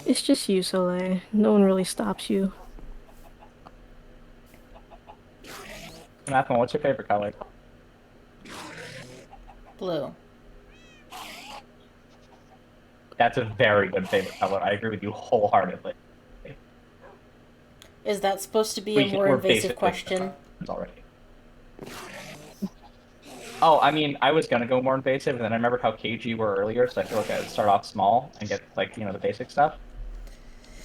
it's just you, Soleil. No one really stops you. Anathema, what's your favorite color? Blue. That's a very good favorite color. I agree with you wholeheartedly. Is that supposed to be a more We're invasive basically question? already. Oh, I mean, I was gonna go more invasive, and then I remembered how cagey you were earlier, so I feel like I would start off small and get, like, you know, the basic stuff.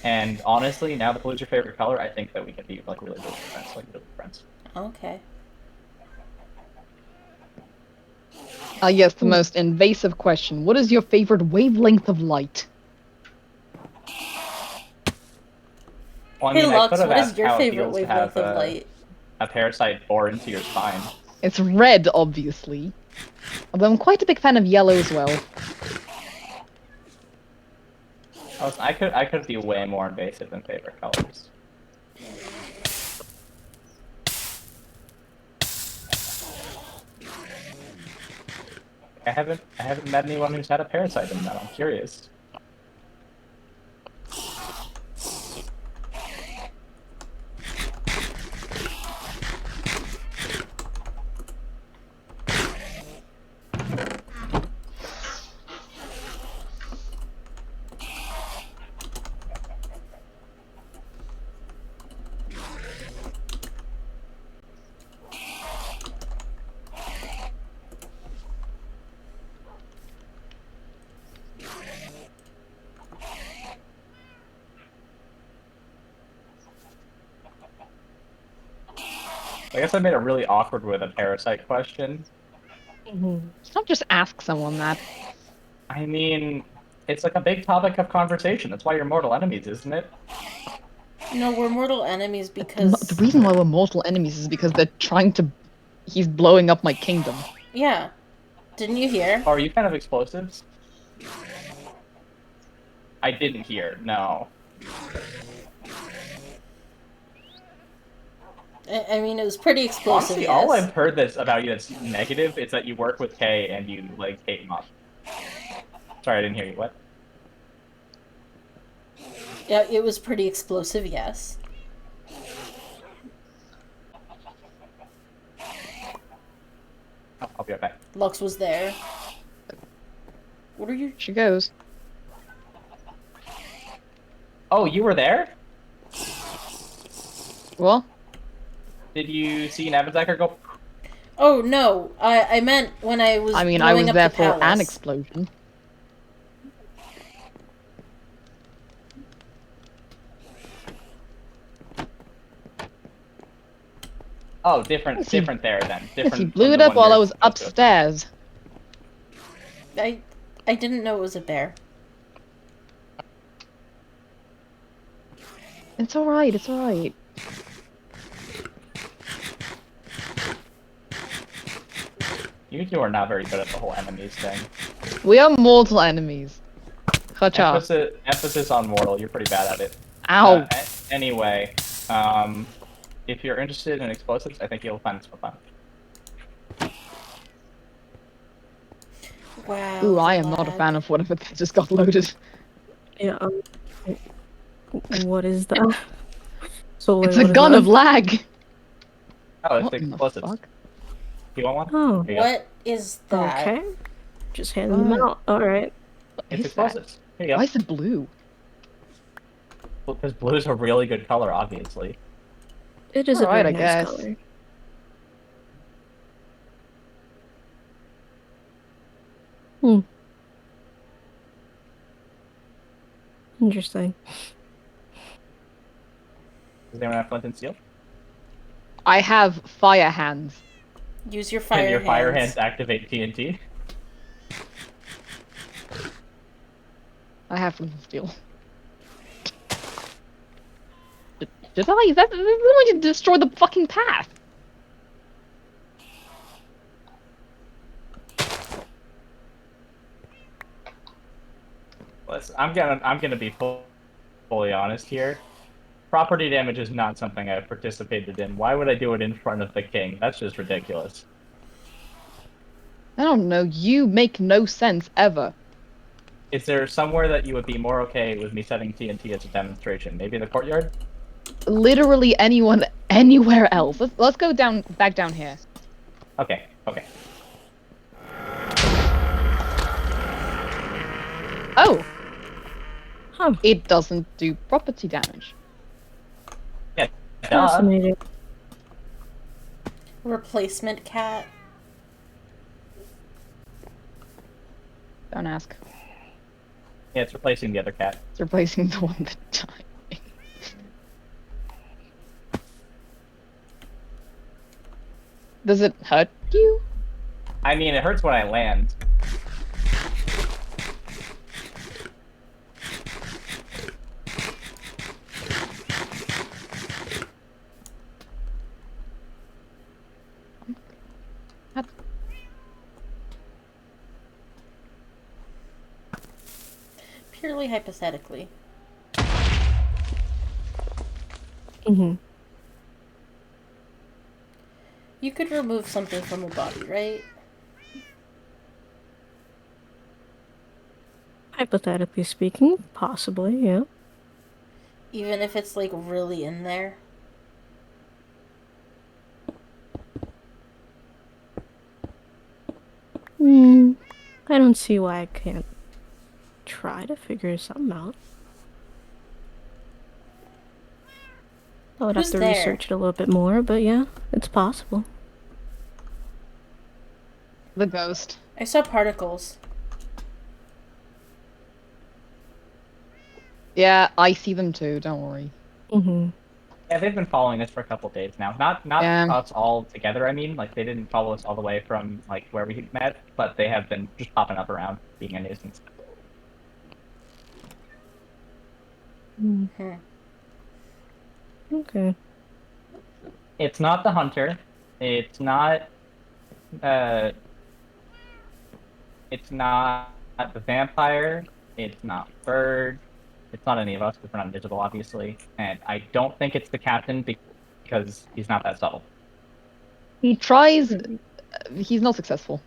And honestly, now that blue's your favorite color, I think that we can be, like, really good friends, friends. Okay. Yes, the most invasive question. What is your favorite wavelength of light? Well, I Hey mean, I Lux, could have what is asked your how it favorite feels to have wavelength of light? a parasite bore into your spine. It's red, obviously. Although I'm quite a big fan of yellow as well. I could be way more invasive than favorite colors. I haven't met anyone who's had a parasite in them. I'm curious. I guess I made it really awkward with a parasite question. Don't just ask someone that. I mean, it's like a big topic of conversation. That's why you're mortal enemies, isn't it? No, we're mortal enemies The because... reason why we're mortal enemies is because they're trying to... He's blowing up my kingdom. Yeah. Didn't you hear? Oh, are you kind of explosives? I didn't hear, no. I mean, it was pretty explosive, Honestly, yes. all I've heard that's about you that's negative is that you work with Kay and you, like, hate mom. Sorry, I didn't hear you. What? Yeah, it was pretty explosive, yes. Oh, I'll be right back. Lux was there. What are you... She goes. Oh, you were there? What? Did you see Navizacker go? Oh, no. I meant when I was I mean, blowing I was up there the for an palace. explosion. Oh, different there then. Different. Yes, he blew from it the up one while I you're was supposed to- upstairs. I didn't know it was a bear. It's alright, it's alright. You two are not very good at the whole enemies thing. We are mortal enemies. Hacha. Emphasis on mortal. You're pretty bad at it. Ow. Anyway, if you're interested in explosives, I think you'll find this fun. Wow. Ooh, I the am not a lag. fan of whatever that just got loaded. Yeah. What is that? Soleil, It's a what is gun that? of lag! Oh, it's What in the explosives. fuck? You want one? Oh, Here you go. What is that? okay. Just handing them What? out. All right. What It's is that? explosives. Here you Why go. is it blue? Because blue is a really good color, obviously. It is a Alright, very I nice guess. color. Hmm. Interesting. Does anyone have flint and steel? I have fire hands. Use your Can fire your hands. fire hands activate TNT? I have flint and steel. Did I? That's going to destroy the fucking path. Listen, I'm gonna be fully honest here. Property damage is not something I've participated in. Why would I do it in front of the king? That's just ridiculous. I don't know. You make no sense ever. Is there somewhere that you would be more okay with me setting TNT as a demonstration? Maybe the courtyard? Literally anyone anywhere else. Let's go back down here. Okay, okay. Oh, Huh. it doesn't do property damage. Yeah, duh. Fascinating. Replacement cat. Don't ask. Yeah, it's replacing the other cat. It's replacing the one that died. Does it hurt you? I mean, it hurts when I land. Purely hypothetically. Mm-hmm. You could remove something from a body, right? Hypothetically speaking, possibly, yeah. Even if it's like really in there. I don't see why I can't try to figure something out. I would Who's have to there? research it a little bit more, but yeah, it's possible. The ghost. I saw particles. Yeah, I see them too. Don't worry. Mm-hmm. Yeah, they've been following us for a couple days now. Not Yeah. us all together. I mean, like they didn't follow us all the way from like where we met, but they have been just popping up around, being a nuisance. Hmm. Okay. It's not the hunter. It's not. It's not the vampire. It's not Bird. It's not any of us because we're not invisible, obviously. And I don't think it's the captain because he's not that subtle. He tries. He's not successful.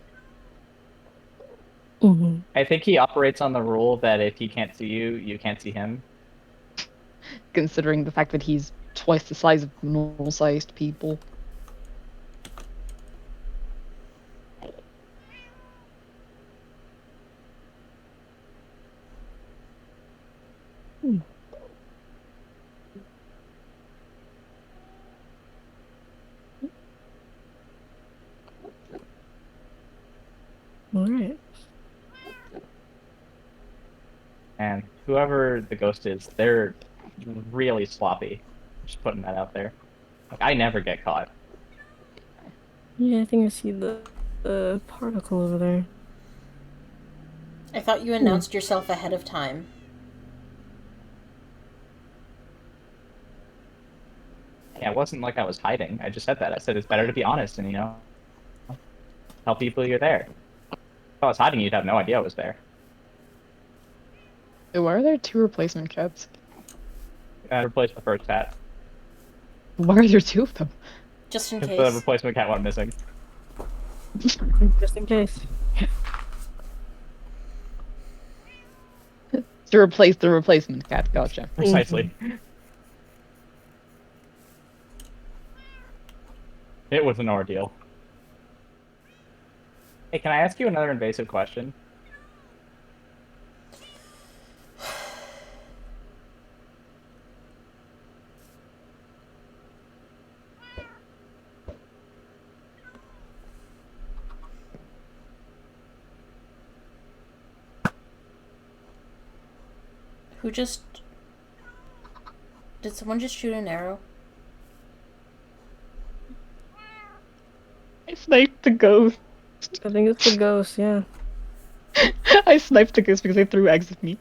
Mm-hmm. I think he operates on the rule that if he can't see you, you can't see him. Considering the fact that he's twice the size of normal-sized people. All right. And whoever the ghost is, they're really sloppy. Just putting that out there. Like, I never get caught. Yeah, I think I see the particle over there. I thought you announced yourself ahead of time. Yeah, it wasn't like I was hiding. I just said that. I said it's better to be honest and, you know, tell people you're there. If I was hiding, you'd have no idea I was there. Why are there 2 replacement cats? I replaced the first cat. Why are there 2 of them? Just in Because the case. replacement cat went missing. Just in case. To replace the replacement cat. Gotcha. Precisely. It was an ordeal. Hey, can I ask you another invasive question? Who just... Did someone just shoot an arrow? I sniped the ghost. I think it's the ghost, yeah. I sniped the ghost because they threw eggs at me.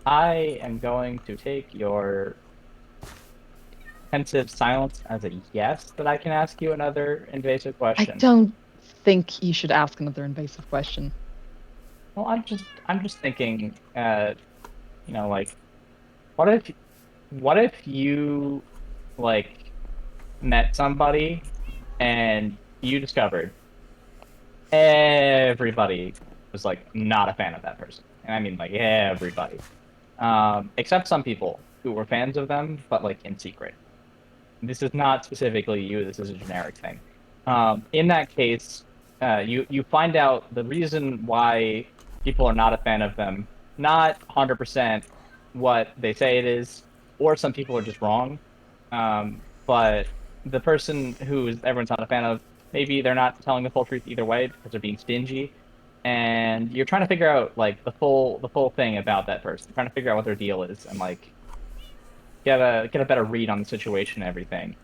I am going to take your pensive silence as a yes that I can ask you another invasive I question. don't think you should ask another invasive question. Well, I'm just thinking, you know, like, what if you, like, met somebody and you discovered everybody was, like, not a fan of that person. And I mean, like, everybody. Except some people who were fans of them, but, like, in secret. This is not specifically you, this is a generic thing. In that case, you find out the reason why people are not a fan of them, not 100% what they say it is, or some people are just wrong. But the person who everyone's not a fan of, maybe they're not telling the full truth either way because they're being stingy, and you're trying to figure out like the full thing about that person, trying to figure out what their deal is, and like get a better read on the situation and everything.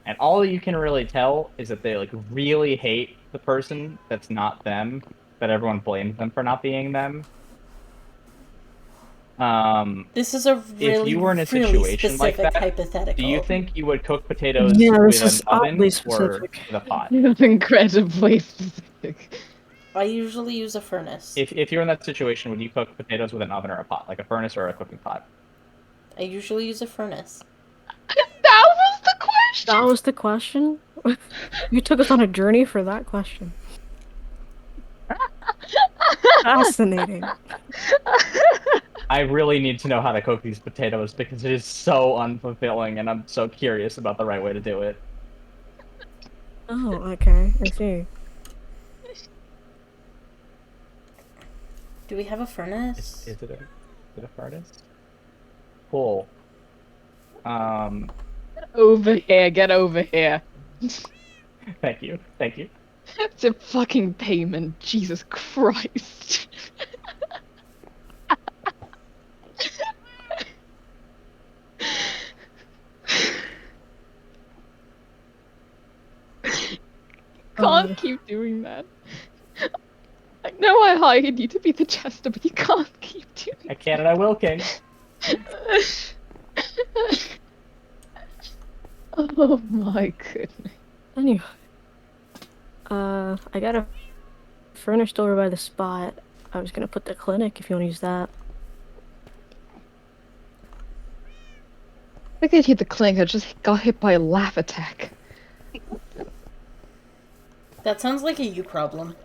And all you can really tell is that they like really hate the person that's not them, that everyone blames them for not being them. This is a If really, you were in a really situation like specific that, hypothetical. do you think you would cook potatoes Yeah, with this an is oven oddly or specific. with a pot? That's incredibly specific. I usually use a furnace. If you're in that situation, would you cook potatoes with an oven or a pot, like a furnace or a cooking pot? I usually use a furnace. That was the question! That was the question? You took us on a journey for that question. Fascinating. I really need to know how to cook these potatoes because it is so unfulfilling, and I'm so curious about the right way to do it. Oh, okay. I see. Do we have a furnace? Is it a furnace? Cool. Over here, get over here. Thank you. Thank you. It's a fucking payment, Jesus Christ. Can't keep doing that. I know I hired you to be the jester, but you can't keep doing I can and I will, King. Oh my goodness. Anyway. I got a furnished over by the spot. I was gonna put the clinic if you want to use that. I could hit the clink, I just got hit by a laugh attack. That sounds like a you problem.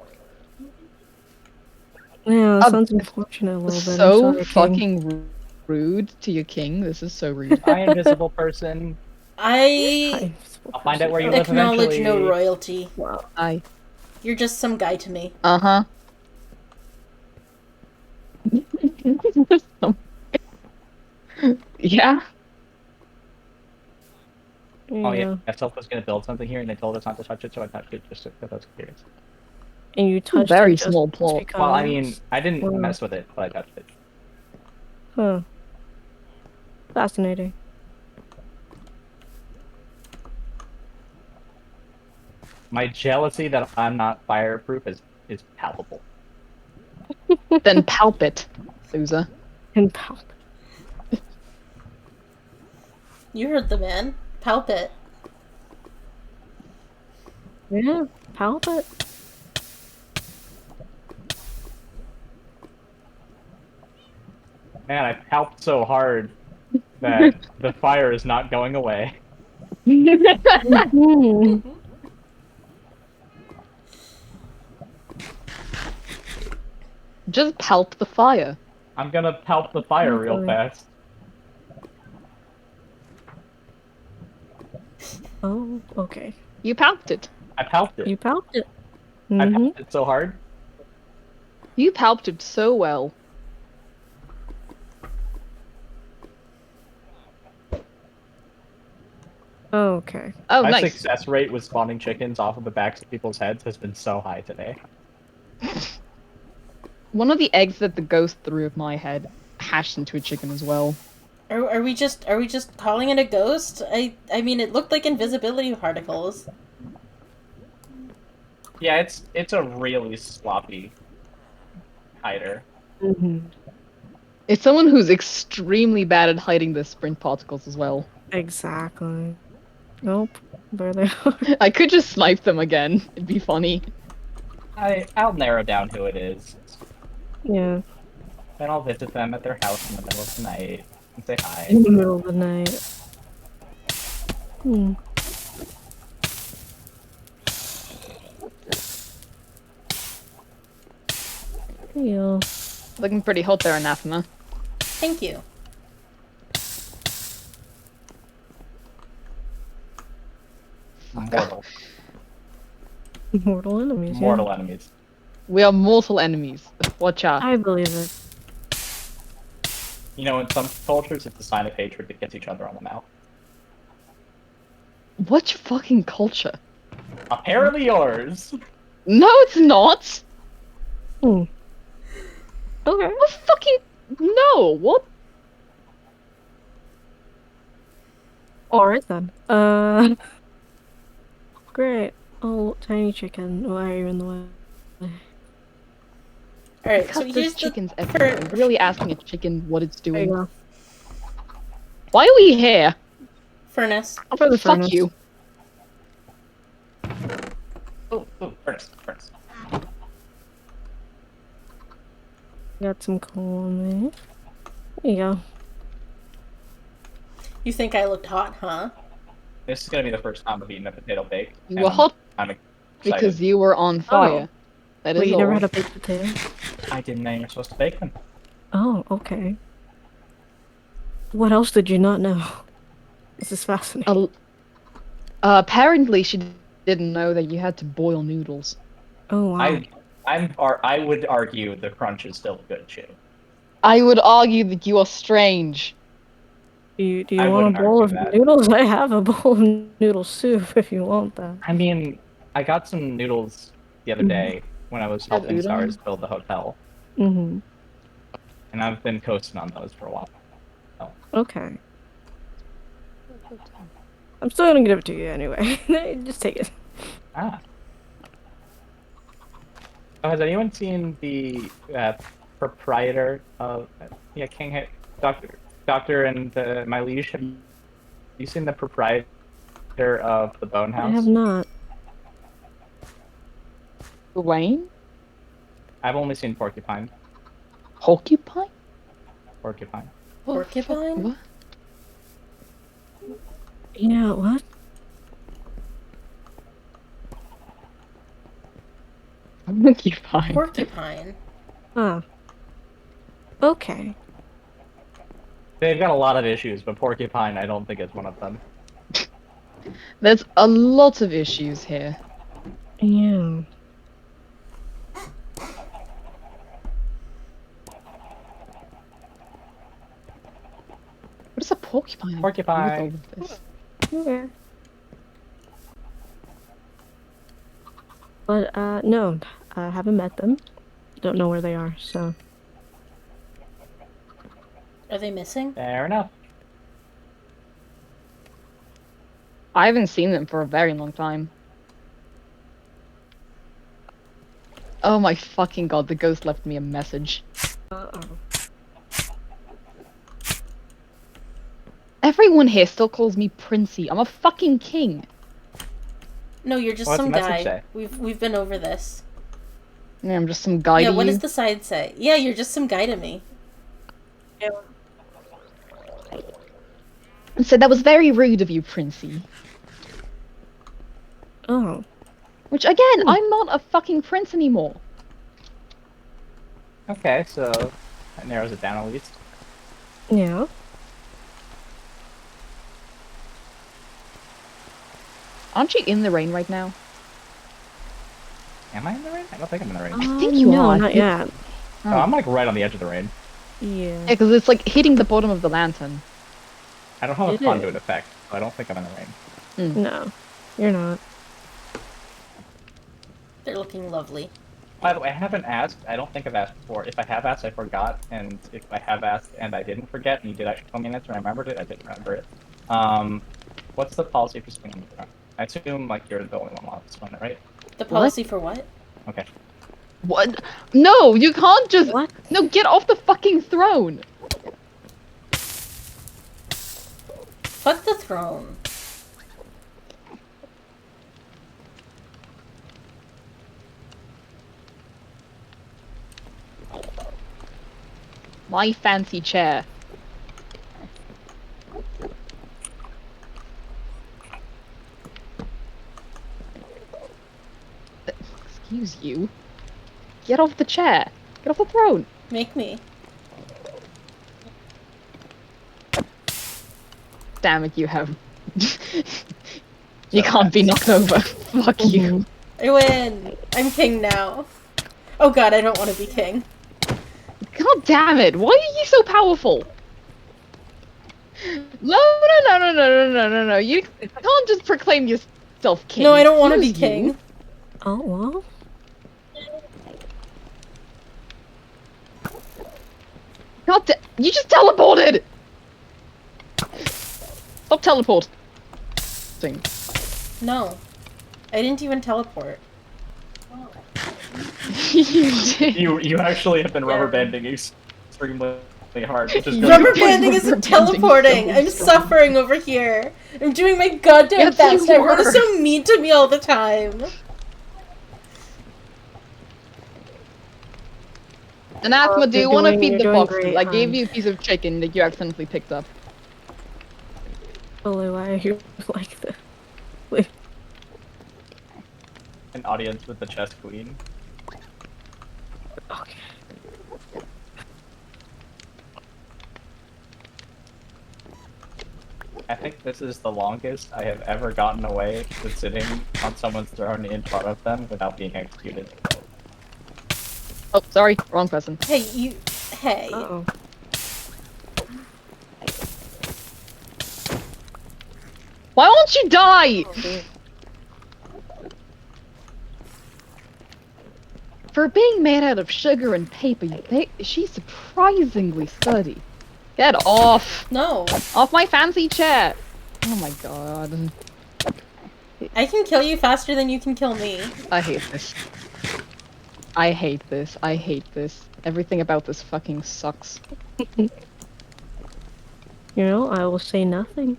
Yeah, that sounds unfortunate a little bit. So I'm sorry, King. fucking rude to your king. This is so rude. Hi, invisible person. I I'll find out where you live acknowledge eventually. no royalty. Wow. You're just some guy to me. Uh-huh. Yeah. Oh yeah, Self was gonna build something here, and they told us not to touch it, so I touched it just because I was curious. And you touched Very it just small plot. because... Well, I mean, I didn't Wow. mess with it, but I touched it. Huh. Fascinating. My jealousy that I'm not fireproof is palpable. Then palp it, loser. And palp. You heard the man. Palp it. Yeah, palp it. Man, I palped so hard that the fire is not going away. Hmm. Just palp the fire. I'm gonna palp the fire real Exactly. fast. Oh, okay. You palped it. I palped it. You palped it. I Mm-hmm. palped it so hard. You palped it so well. Okay. Oh, My nice. success rate with spawning chickens off of the backs of people's heads has been so high today. One of the eggs that the ghost threw at my head hashed into a chicken as well. Are we just calling it a ghost? I mean, it looked like invisibility particles. Yeah, it's a really sloppy hider. Mm-hmm. It's someone who's extremely bad at hiding the sprint particles as well. Exactly. Nope. There they are. I could just snipe them again. It'd be funny. I'll narrow down who it is. Yeah. Then I'll visit them at their house in the middle of the night and say hi. In the middle of the night. Hmm. Yeah. Looking pretty hot there, Anathema. Thank you. Mortal. Mortal enemies. Mortal enemies. We are mortal enemies. Watch out. Yeah. I believe it. You know, in some cultures, it's a sign of hatred to kiss each other on the mouth. What fucking culture? Apparently yours! No, it's not! Hmm. Okay. What fucking... No, what? Alright then. Great. Oh, tiny chicken. Why are you in the way? All right, so Because there's here's the chickens everywhere. I'm really asking a chicken what it's There you doing. go. Why are we here? furnace. I'll put the Fuck furnace. you. Oh, furnace. Got some coal on me. There you go. You think I looked hot, huh? This is gonna be the first time I've eaten a potato bake. You were hot I'm excited. because you were on fire. That is Wait, you all. never had a baked potato? I didn't know you were supposed to bake them. Oh, okay. What else did you not know? This is fascinating. Apparently she didn't know that you had to boil noodles. Oh, wow. I would argue the crunch is still a good chew. I would argue that you are strange. Do you I want wouldn't a bowl of argue that. noodles? I have a bowl of noodle soup if you want that. I mean, I got some noodles the other day when I was Have helping udon? Stars build the hotel, Mm-hmm. and I've been coasting on those for a while. Okay. I'm still gonna give it to you anyway. Just take it. Ah. Oh, has anyone seen the proprietor of Doctor and my liege? Have you seen the proprietor of the Bone I have House? not. Wayne? I've only seen Porcupine. Porcupine? Porcupine. Porcupine? What? Yeah, what? Porcupine. Porcupine. Ah. Okay. They've got a lot of issues, but Porcupine I don't think is one of them. There's a lot of issues here. Yeah. What is a porcupine? Porcupine. With all of this? Okay. But, no. I haven't met them. Don't know where they are, so. Are they missing? Fair enough. I haven't seen them for a very long time. Oh my fucking god, the ghost left me a message. Uh-oh. Everyone here still calls me Princey. I'm a fucking king. No, you're just What's some the message guy. say? We've been over this. Yeah, I'm just some guy Yeah, to what you. does the side say? Yeah, you're just some guy to me. And said that was very rude of you, Princey. Oh. Which again, I'm not a fucking prince anymore. Okay, so that narrows it down at least. Yeah. Aren't you in the rain right now? Am I in the rain? I don't think I'm in the rain. I think you no, are. not yet. Oh, I'm like right on the edge of the rain. Yeah. Yeah, because it's like hitting the bottom of the lantern. I don't have a It conduit is. effect, so I don't think I'm in the rain. No, you're not. They're looking lovely. By the way, I haven't asked. I don't think I've asked before. If I have asked, I forgot. And if I have asked and I didn't forget, and you did actually tell me an answer, and I remembered it, I didn't remember it. What's the policy for swinging the throne? I assume like you're the only one allowed to swing it, right? The policy for what? Okay. What? No, you can't just. What? No, get off the fucking throne. Fuck the throne. My fancy chair. Excuse you. Get off the chair. Get off the throne. Make me. Damn it, you have. You can't be knocked over. Fuck you. I win! I'm king now. Oh god, I don't want to be king. God damn it! Why are you so powerful? No, no, no, no, no, no, no, no, no. You can't just proclaim yourself king. No, I don't want to be Excuse you. king. Oh, well. God you just teleported! Stop teleporting. No. I didn't even teleport. You did. You actually have been rubber banding extremely hard, which is good. Rubber banding isn't Rubber banding teleporting! so I'm strong. suffering over here! I'm doing my goddamn Yes, best! you Everyone is were. so mean to me all the time! Anathema, do you you're want to doing- feed you're the doing foxes? great, I gave hon. you a piece of chicken that you accidentally picked up. Soleil, why are you like this? An audience with the chess queen. Okay. I think this is the longest I have ever gotten away with sitting on someone's throne in front of them without being executed. Oh, sorry, wrong person. Hey, you. Hey. Uh-oh. Why won't you die? For being made out of sugar and paper, she's surprisingly sturdy. Get off! No. Off my fancy chair! Oh my god. I can kill you faster than you can kill me. I hate this. I hate this. I hate this. Everything about this fucking sucks. You know, I will say nothing.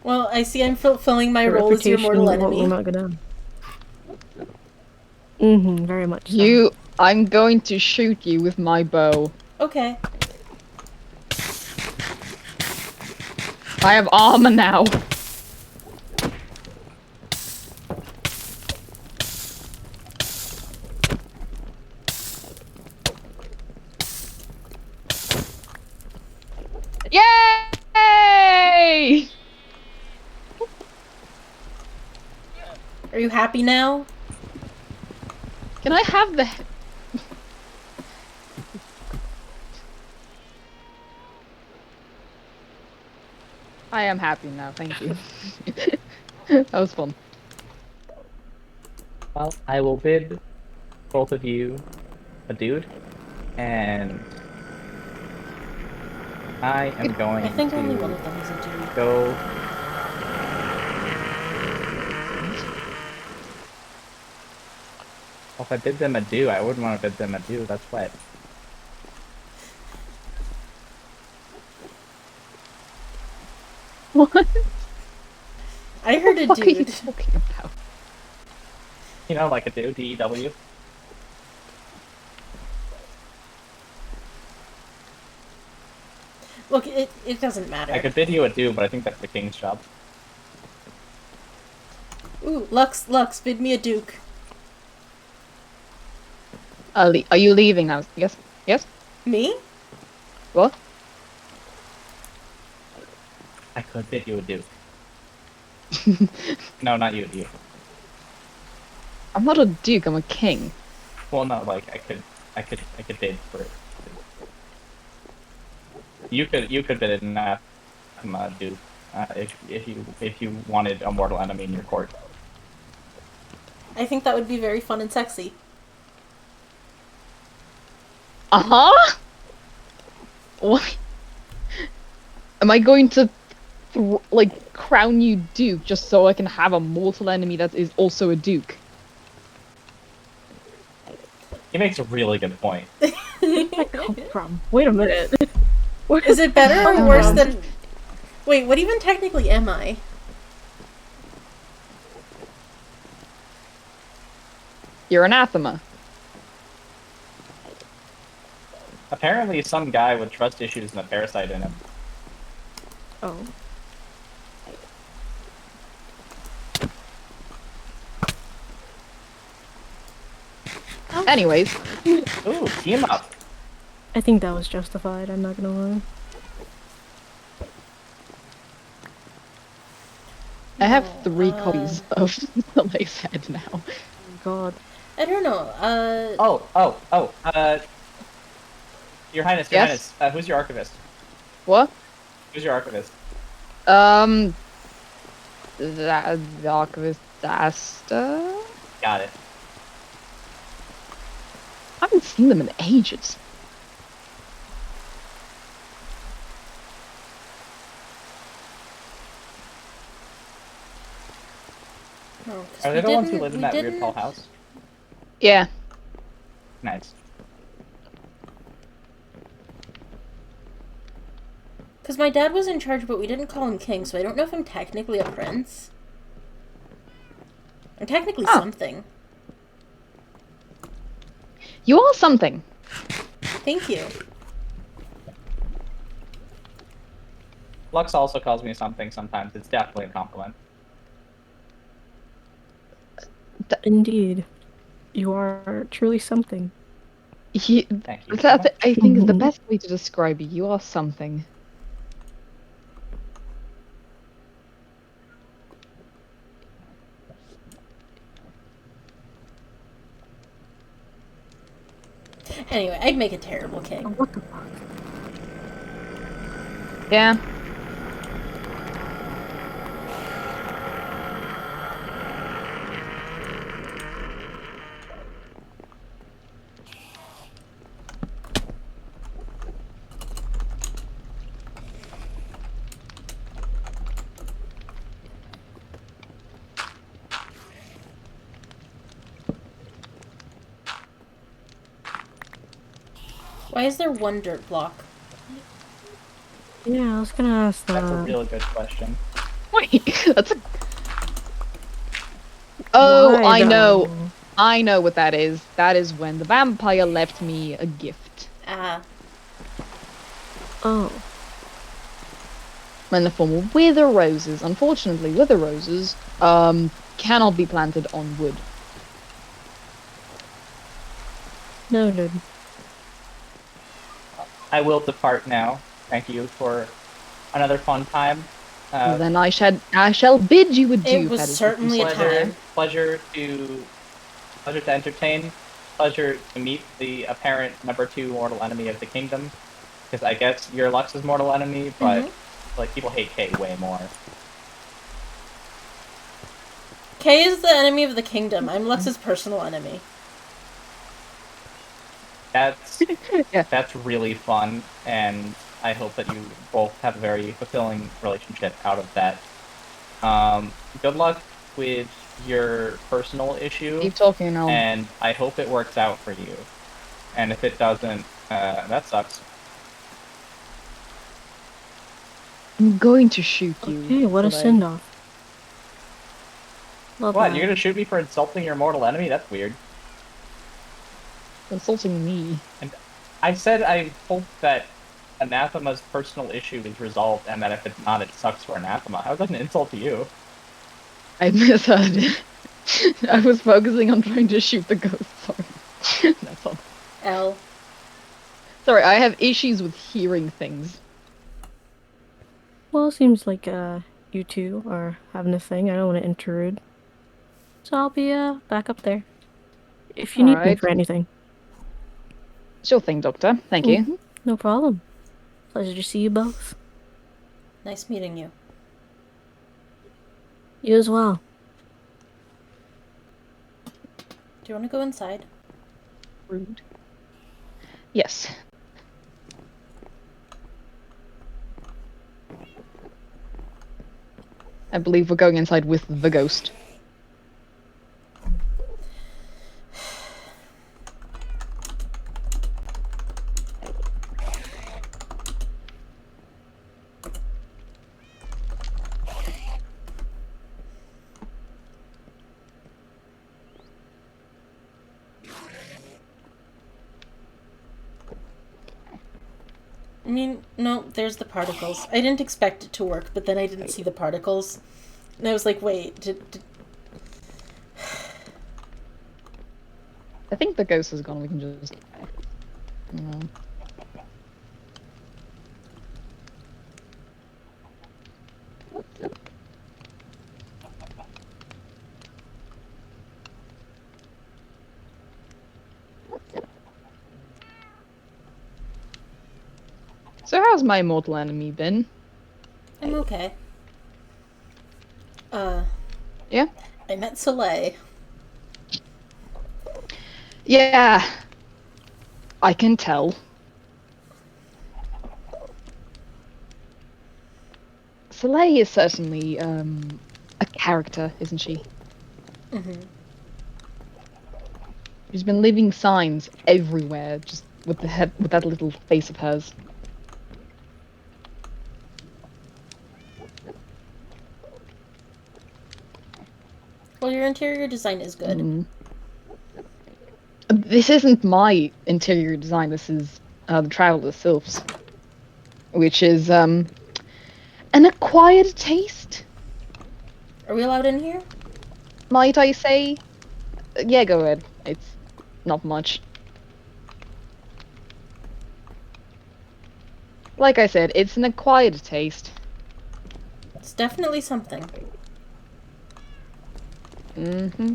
Well, I see I'm fulfilling my The role as your mortal reputation enemy. will not go down. Mm-hmm, very much so. I'm going to shoot you with my bow. Okay. I have armor now. Yay! Are you happy now? Can I have the... I am happy now, thank you. That was fun. Well, I will bid both of you a dude, and I am going I think to only one of them is a dude. go. I'll if I bid them adieu, I wouldn't want to bid them adieu. That's wet. What? I heard a What are you dude. talking about? You know, like a do, D-E-W. Look, it doesn't matter. I could bid you adieu, but I think that's the king's job. Ooh, Lux, bid me a duke. Are you leaving now? Yes? Yes? Me? What? I could bid you adieu. No, not you, you. I'm not a duke, I'm a king. Well, no, like I could bid for it. You could bid it in duke, if you wanted a mortal enemy in your court. I think that would be very fun and sexy. Uh-huh? What? Am I going to, like, crown you duke just so I can have a mortal enemy that is also a duke? He makes a really good point. Where did that come from? Wait a minute. Where Is it better or Oh, worse no. than... Wait, what even technically am I? You're anathema. Apparently, some guy with trust issues and a parasite in him. Oh. Anyways, Ooh, team up. I think that was justified, I'm not gonna lie. I have 3 copies of Soleil's head now. God. I don't know. Your Highness, Yes? who's your archivist? What? Who's your archivist? The archivist Aster? Got it. I haven't seen them in ages. No, 'cause Are we they the ones who didn't- live in we that weird didn't- tall house? Yeah. Nice. Because my dad was in charge, but we didn't call him king, so I don't know if I'm technically a prince. I'm technically Oh. something. You are something. Thank you. Lux also calls me something sometimes. It's definitely a compliment. Indeed. You are truly something. Thank you. That, I think, is the best way to describe you. You are something. Anyway, I'd make a terrible king. What the fuck? Yeah. Why is there one dirt block? Yeah, I was gonna ask that. That's a really good question. Wait, that's a... Oh, Why, I know. though? I know what that is. That is when the vampire left me a gift. Ah. Oh. In the form of wither roses. Unfortunately, wither roses cannot be planted on wood. Noted. I will depart now. Thank you for another fun time. Well, then I shall bid you adieu. It was that is certainly a time. Pleasure to entertain. Pleasure to meet the apparent #2 mortal enemy of the kingdom. Because I guess you're Lux's mortal enemy, but like people hate Kay way more. Kay is the enemy of the kingdom. I'm Lux's personal enemy. That's Yeah. that's really fun, and I hope that you both have a very fulfilling relationship out of that. Good luck with your personal issue, Keep talking now. and I hope it works out for you. And if it doesn't, that sucks. I'm going to shoot you. Okay, what a Soleil. send off. Love What? that. You're gonna shoot me for insulting your mortal enemy? That's weird. Insulting me. And I said I hope that Anathema's personal issue is resolved, and that if it's not, it sucks for Anathema. How is that an insult to you? I misheard it. I was focusing on trying to shoot the ghost. Sorry. That's all. L. Sorry, I have issues with hearing things. Well, it seems like you two are having a thing. I don't want to intrude. So I'll be back up there. If you need me Alright. for anything. Sure thing, Doctor. Thank you. No problem. Pleasure to see you both. Nice meeting you. You as well. Do you want to go inside? Rude. Yes. I believe we're going inside with the ghost. I mean, no, there's the particles. I didn't expect it to work, but then I didn't see the particles. And I was like, wait, did... I think the ghost is gone. We can just... No. So how's my mortal enemy been? I'm okay. Yeah? I met Soleil. Yeah. I can tell. Soleil is certainly, a character, isn't she? Mm-hmm. She's been leaving signs everywhere, just with the head, with that little face of hers. Well, your interior design is good. This isn't my interior design. This is the Traveler Sylph's, which is an acquired taste, Are we allowed in here? might I say? Yeah, go ahead. It's not much. Like I said, it's an acquired taste. It's definitely something. Mm-hmm.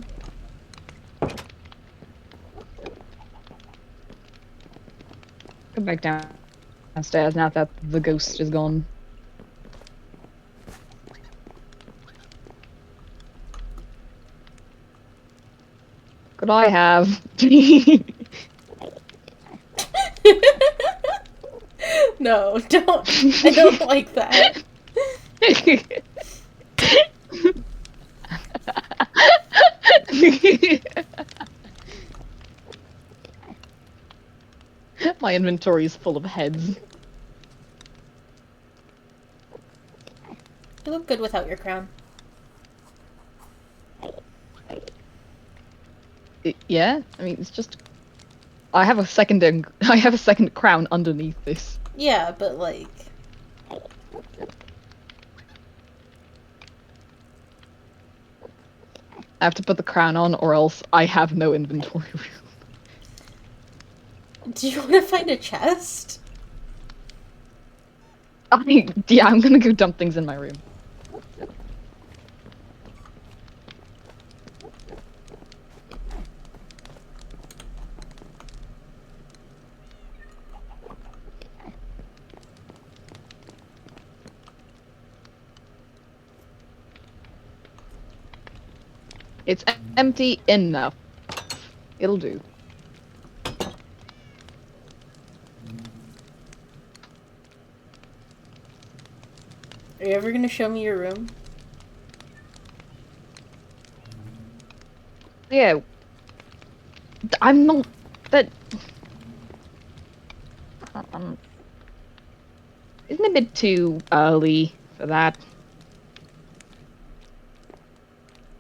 Go back downstairs now that the ghost is gone. Could I have? No, don't. I don't like that. My inventory is full of heads. You look good without your crown. Yeah, I mean it's just. I have a second. I have a second crown underneath this. Yeah, but like... I have to put the crown on, or else I have no inventory room. Do you want to find a chest? Yeah, I'm gonna go dump things in my room. It's empty enough. It'll do. Are you ever gonna show me your room? Yeah. I'm not that. Isn't it a bit too early for that?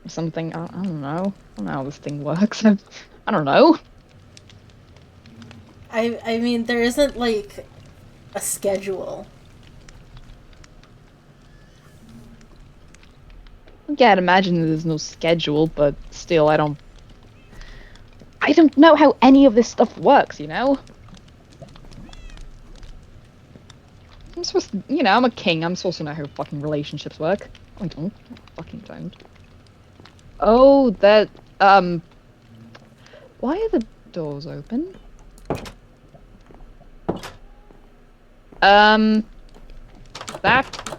Or something. I don't know. I don't know how this thing works. I don't know. I mean, there isn't like a schedule. Yeah, I'd imagine there's no schedule, but still, I don't know how any of this stuff works, you know? I'm supposed to, I'm a king. I'm supposed to know how fucking relationships work. I don't. I fucking don't. Oh, why are the doors open? Um, that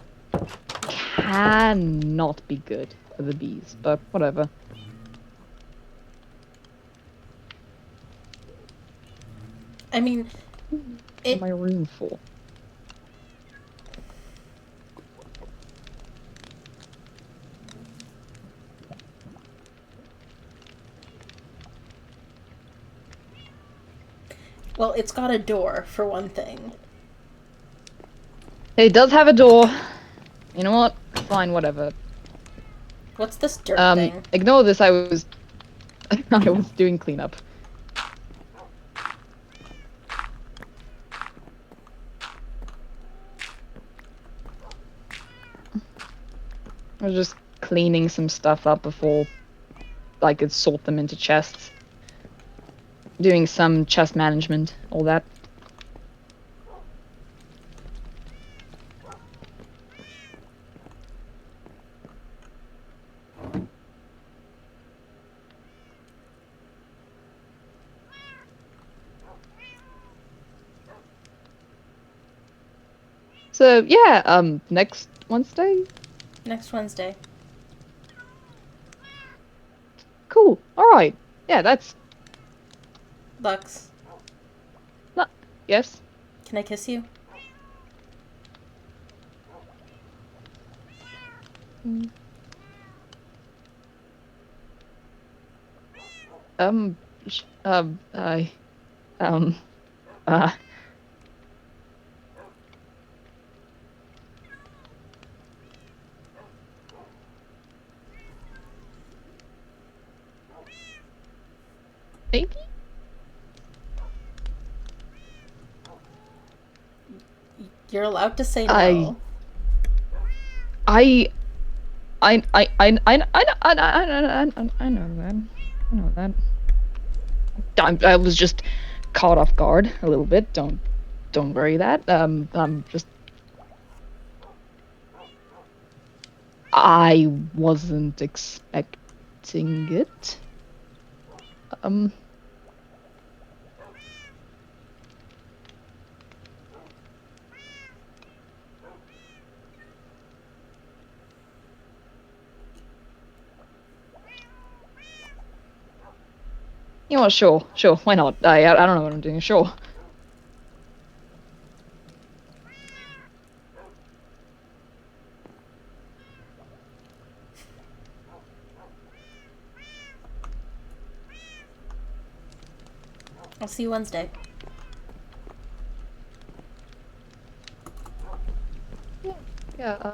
cannot be good for the bees, but whatever. I mean, What it am I room for? well, it's got a door for one thing. It does have a door. You know what? Fine, whatever. What's this dirt thing? Ignore this. I was I was doing cleanup. I was just cleaning some stuff up before I could sort them into chests. Doing some chest management, all that. So yeah, next Wednesday? Next Wednesday. Cool. Alright. Yeah, that's Lux, not yes. can I kiss you? Mm. Um I um uh maybe? You're allowed to say I no. I I know that. I know that. I was just caught off guard a little bit. Don't worry that. I'm just I wasn't expecting it. Um, you know what? Sure. Why not? I don't know what I'm doing. Sure. I'll see you Wednesday. Yeah. Yeah.